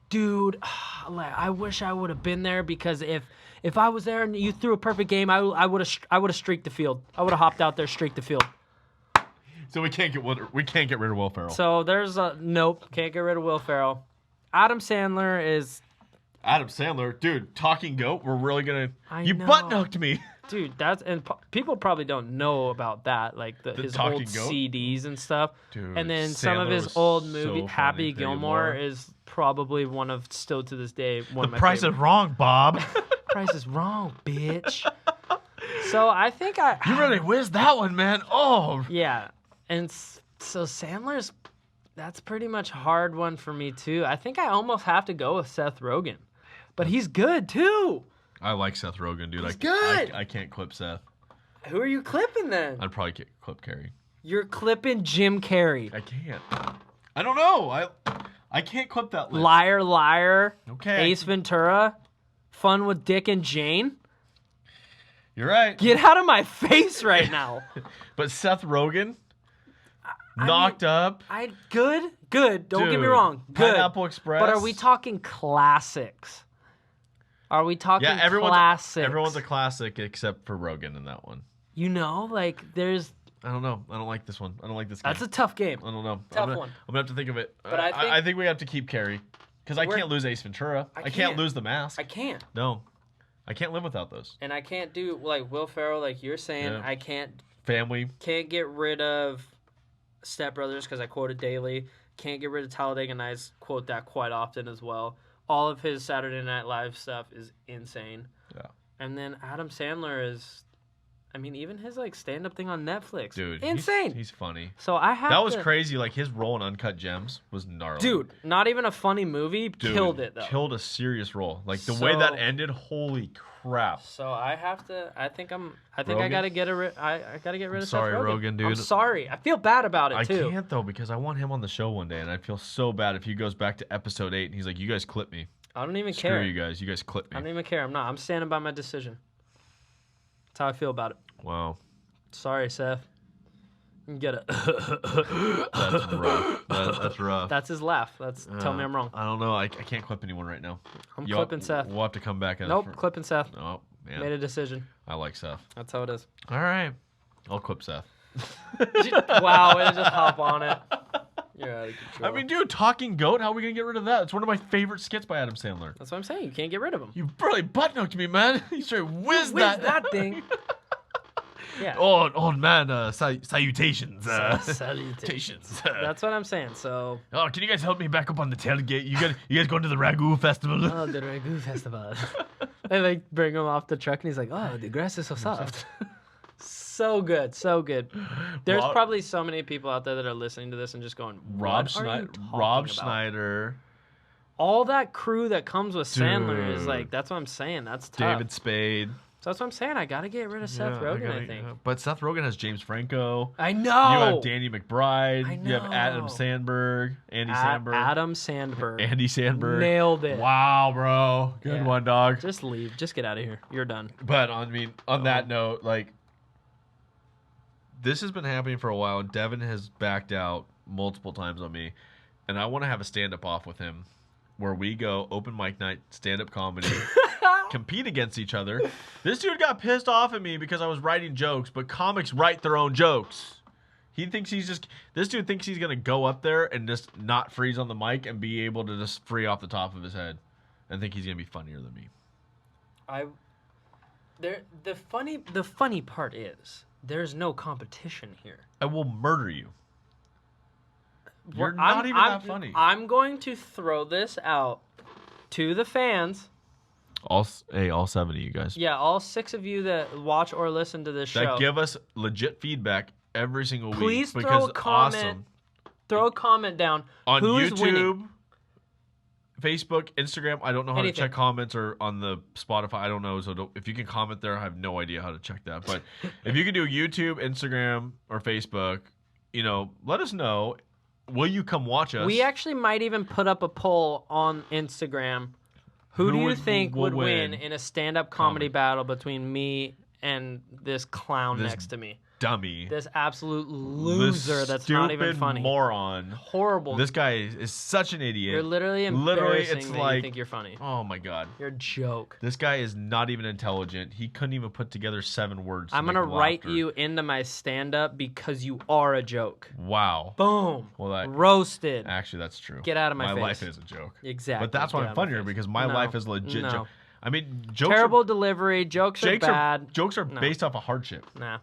dude, I wish I would have been there, because if I was there and you threw a perfect game, I would have streaked the field. I would have hopped out there, streaked the field. So we can't get rid of Will Ferrell. So there's a nope, can't get rid of Will Ferrell. Adam Sandler, dude, talking goat. We're really gonna. You know. butt hooked me. Dude, people probably don't know about that, like his talking old goat? CDs and stuff. Dude, And then some of Sandler his was old so movie, funny. Happy There you Gilmore, are. is probably one of, still to this day, one of my Price favorite. is wrong, Bob. Price is wrong, bitch. So I think You really whizzed that one, man. Oh. yeah, and so Sandler's, that's pretty much a hard one for me too. I think I almost have to go with Seth Rogen, but he's good too. I like Seth Rogen, dude. He's good. I can't clip Seth. Who are you clipping then? I'd probably clip Carrie. You're clipping Jim Carrey. I can't. I don't know. I can't clip that list. Liar, liar. Okay. Ace Ventura. Fun with Dick and Jane. You're right. Get out of my face right now. But Seth Rogen, I knocked mean, up. Good. Don't get me Dude, wrong. Good. Pineapple Express. But are we talking classics? Are we talking classics? Everyone's a classic except for Rogen in that one. You know, like there's. I don't know. I don't like this one. I don't like this game. That's a tough game. I don't know. Tough I'm one. gonna have to think of it. But I think we have to keep Carrie. Because I We're- can't lose Ace Ventura. I can't. can't lose The Mask. I can't. No. I can't live without those. And I can't do like Will Ferrell, like you're saying. Yeah. I can't Family. get rid of Step Brothers because I quote it daily. Can't get rid of Talladega Nights. Quote that quite often as well. All of his Saturday Night Live stuff is insane. Yeah. And then Adam Sandler is, I mean, even his like stand-up thing on Netflix, Dude. insane. He's funny. So I have That was to, crazy. Like his role in Uncut Gems was gnarly. dude. Not even a funny movie. Dude, Killed it though. Killed a serious role. Like the way that So- ended, holy crap. So I have to. I think I Rogen? gotta get I gotta get rid of sorry, Seth Rogen. Rogen, dude. I'm sorry. I feel bad about it I too. can't though because I want him on the show one day, and I'd feel so bad if he goes back to Ep.8 and he's like, "You guys clip me. I don't even Screw care. you guys. You guys clip I me." don't even care. I'm not. I'm standing by my decision. That's how I feel about it. Wow, Sorry, Seth. You get it. that's rough. That's rough. That's his laugh. Tell me I'm wrong. I don't know. I can't clip anyone right now. I'm clipping Seth. We'll have to come back. Nope, clipping Seth. Oh man, Made a decision. I like Seth. That's how it is. All right, I'll clip Seth. Wow, way to just hop on it. You're out of control. I mean, dude, talking goat. How are we gonna get rid of that? It's one of my favorite skits by Adam Sandler. that's what I'm saying. You can't get rid of him. You really butt hooked me, man. You straight whizzed Whiz that. that thing. Yeah. Old man, salutations. Salutations. That's what I'm saying. So. Oh, can you guys help me back up on the tailgate? You guys going to the Ragu Festival? Oh, the Ragu Festival. They like bring him off the truck, and he's like, "Oh, the grass is so soft." So good, so good. There's Rob- probably so many people out there that are listening to this and just going, Rob "What are you talking about?" Schneider, All that crew that comes with Sandler is Dude. like, that's what I'm saying. That's tough. David Spade. So that's what I'm saying. I gotta get rid of Seth Rogen, I think. But Seth Rogen has James Franco. I know. You have Danny McBride. I You have Adam know. Sandberg. Andy Sandberg. Adam Sandberg. Andy Sandberg. Nailed it. Wow, bro. Good one, dog. Just leave. Just get out of here. You're done. But on that note, like, this has been happening for a while, and Devin has backed out multiple times on me, and I want to have a stand-up off with him where we go open mic night, stand-up comedy, compete against each other. This dude got pissed off at me because I was writing jokes, but comics write their own jokes. This dude thinks he's going to go up there and just not freeze on the mic and be able to just free off the top of his head and think he's going to be funnier than me. The funny part is there's no competition here. I will murder you. You're not even that funny. I'm going to throw this out to the fans. All 7 of you guys. Yeah, all 6 of you that watch or listen to this show. That give us legit feedback every single week. Please throw a comment. Awesome. Throw a comment down. On Who's YouTube, winning? Facebook, Instagram. I don't know how to check comments, or on the Spotify. I don't know. So if you can comment there, I have no idea how to check that. But if you can do YouTube, Instagram, or Facebook, let us know. Will you come watch us? We actually might even put up a poll on Instagram. Who do you think would win in a stand-up comedy battle between me and this clown next to me? Dummy. This absolute loser that's not even funny. Moron. Horrible. This guy is such an idiot. You're literally embarrassing it's that like, you think you're funny. Oh my God. You're a joke. This guy is not even intelligent. He couldn't even put together 7 words. I'm going to write you into my stand-up because you are a joke. Wow. Boom. Well, roasted. Actually, that's true. Get out of my face. My life is a joke. Exactly. But that's why I'm funnier, because my life is legit joke. I mean, jokes terrible delivery. Jokes are bad. Jokes are based off of hardship. Nah.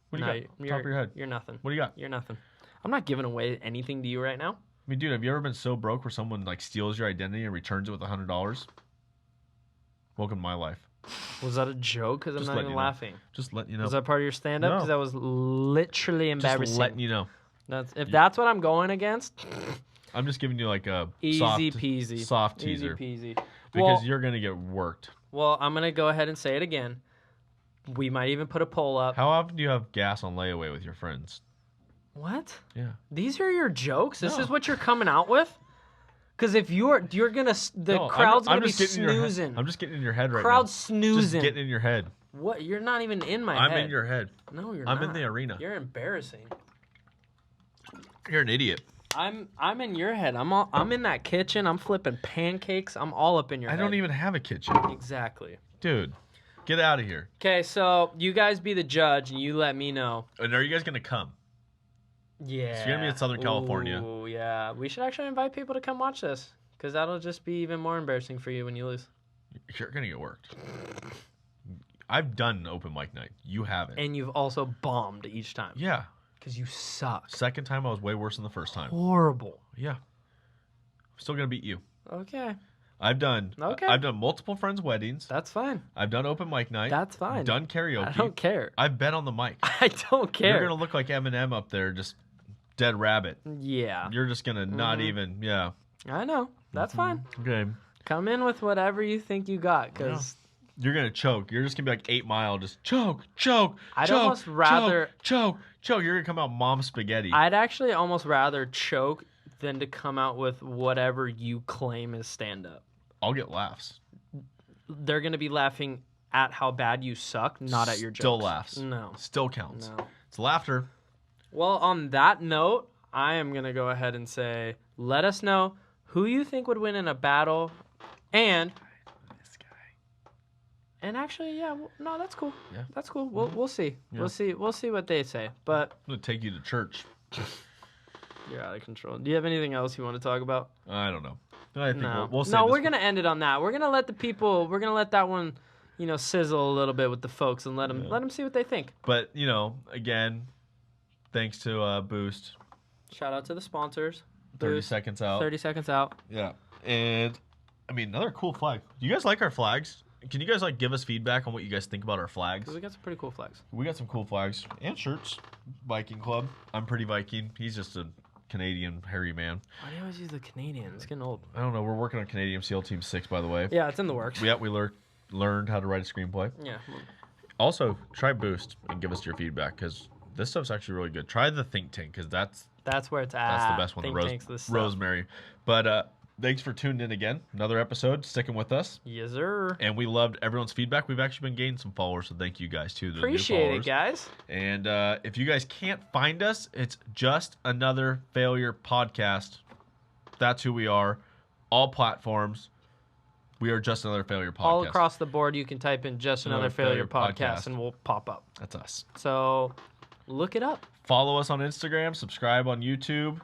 What do you got? Top of your head. You're nothing. What do you got? You're nothing. I'm not giving away anything to you right now. I mean, dude, have you ever been so broke where someone steals your identity and returns it with $100? Welcome to my life. Was that a joke? Because I'm not even laughing. Just letting you know. Was that part of your stand-up? Because that was literally embarrassing. Just letting you know. That's what I'm going against. I'm just giving you a easy peasy, soft teaser. Easy peasy. Because you're gonna get worked. Well, I'm gonna go ahead and say it again. We might even put a poll up. How often do you have gas on layaway with your friends? What? Yeah. These are your jokes? This is what you're coming out with? Because if you're gonna, crowd's gonna be snoozing. I'm just getting in your head right now. Crowd's snoozing. Just getting in your head. What? You're not even in my head. I'm in your head. No, you're not. I'm in the arena. You're embarrassing. You're an idiot. I'm in your head. I'm in that kitchen. I'm flipping pancakes. I'm all up in your head. I don't even have a kitchen. Exactly. Dude, get out of here. Okay, so you guys be the judge and you let me know. And are you guys gonna come? Yeah. So you're gonna be in Southern California. Oh yeah. We should actually invite people to come watch this, because that'll just be even more embarrassing for you when you lose. You're gonna get worked. I've done open mic night. You haven't. And you've also bombed each time. Yeah. Because you suck. Second time I was way worse than the first time. Horrible. Yeah. I'm still gonna beat you. Okay. I've done multiple friends' weddings. That's fine. I've done open mic night. That's fine. Done karaoke. I don't care. I've been on the mic. I don't care. You're gonna look like Eminem up there, just dead rabbit. Yeah. You're just gonna not even. Yeah. I know. That's fine. Okay. Come in with whatever you think you got, because you're gonna choke. You're just gonna be like 8 Mile, just choke. I'd almost rather choke. You're gonna come out mom spaghetti. I'd actually almost rather choke than to come out with whatever you claim is stand-up. I'll get laughs. They're gonna be laughing at how bad you suck, not at your jokes. Still laughs. No. Still counts. No. It's laughter. Well, on that note, I am gonna go ahead and say, let us know who you think would win in a battle, and this guy. And actually, no, that's cool. Yeah, that's cool. We'll see. Yeah. We'll see what they say. But I'm gonna take you to church. You're out of control. Do you have anything else you want to talk about? I don't know. I think no. we'll No, we're gonna end it on that. We're gonna let the people. We're gonna let that one, sizzle a little bit with the folks and let them see what they think. But again, thanks to Boost. Shout out to the sponsors. 30 seconds out. 30 seconds out. Yeah, and another cool flag. Do you guys like our flags? Can you guys give us feedback on what you guys think about our flags? We got some pretty cool flags. We got some cool flags and shirts. Viking Club. I'm pretty Viking. He's just a Canadian hairy man. Why do you always use the Canadian? It's getting old. I don't know. We're working on Canadian SEAL Team 6, by the way. Yeah, it's in the works. Yeah, we learned. learned how to write a screenplay. Yeah. Also, try Boost and give us your feedback because this stuff's actually really good. Try the Think Tank because That's where it's at. that's the best one. Think the Tank's the stuff. Rosemary. But thanks for tuning in again. Another episode, sticking with us. Yes, sir. And we loved everyone's feedback. We've actually been gaining some followers, so thank you guys too. Appreciate it, guys. And if you guys can't find us, it's Just Another Failure Podcast. That's who we are. All platforms. We are Just Another Failure Podcast. All across the board, you can type in Just Another Failure Podcast and we'll pop up. That's us. So look it up. Follow us on Instagram. Subscribe on YouTube.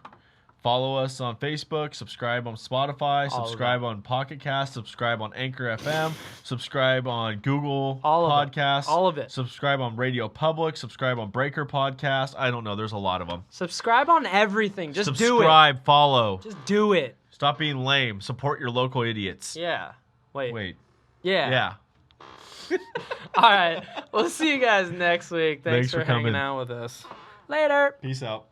Follow us on Facebook. Subscribe on Spotify. Subscribe on Pocket Cast. Subscribe on Anchor FM. Subscribe on Google Podcasts. All of it. Subscribe on Radio Public. Subscribe on Breaker Podcast. I don't know. There's a lot of them. Subscribe on everything. Just do it. Subscribe. Follow. Just do it. Stop being lame. Support your local idiots. Yeah. Wait. Yeah. All right. We'll see you guys next week. Thanks for hanging coming. out with us. Later. Peace out.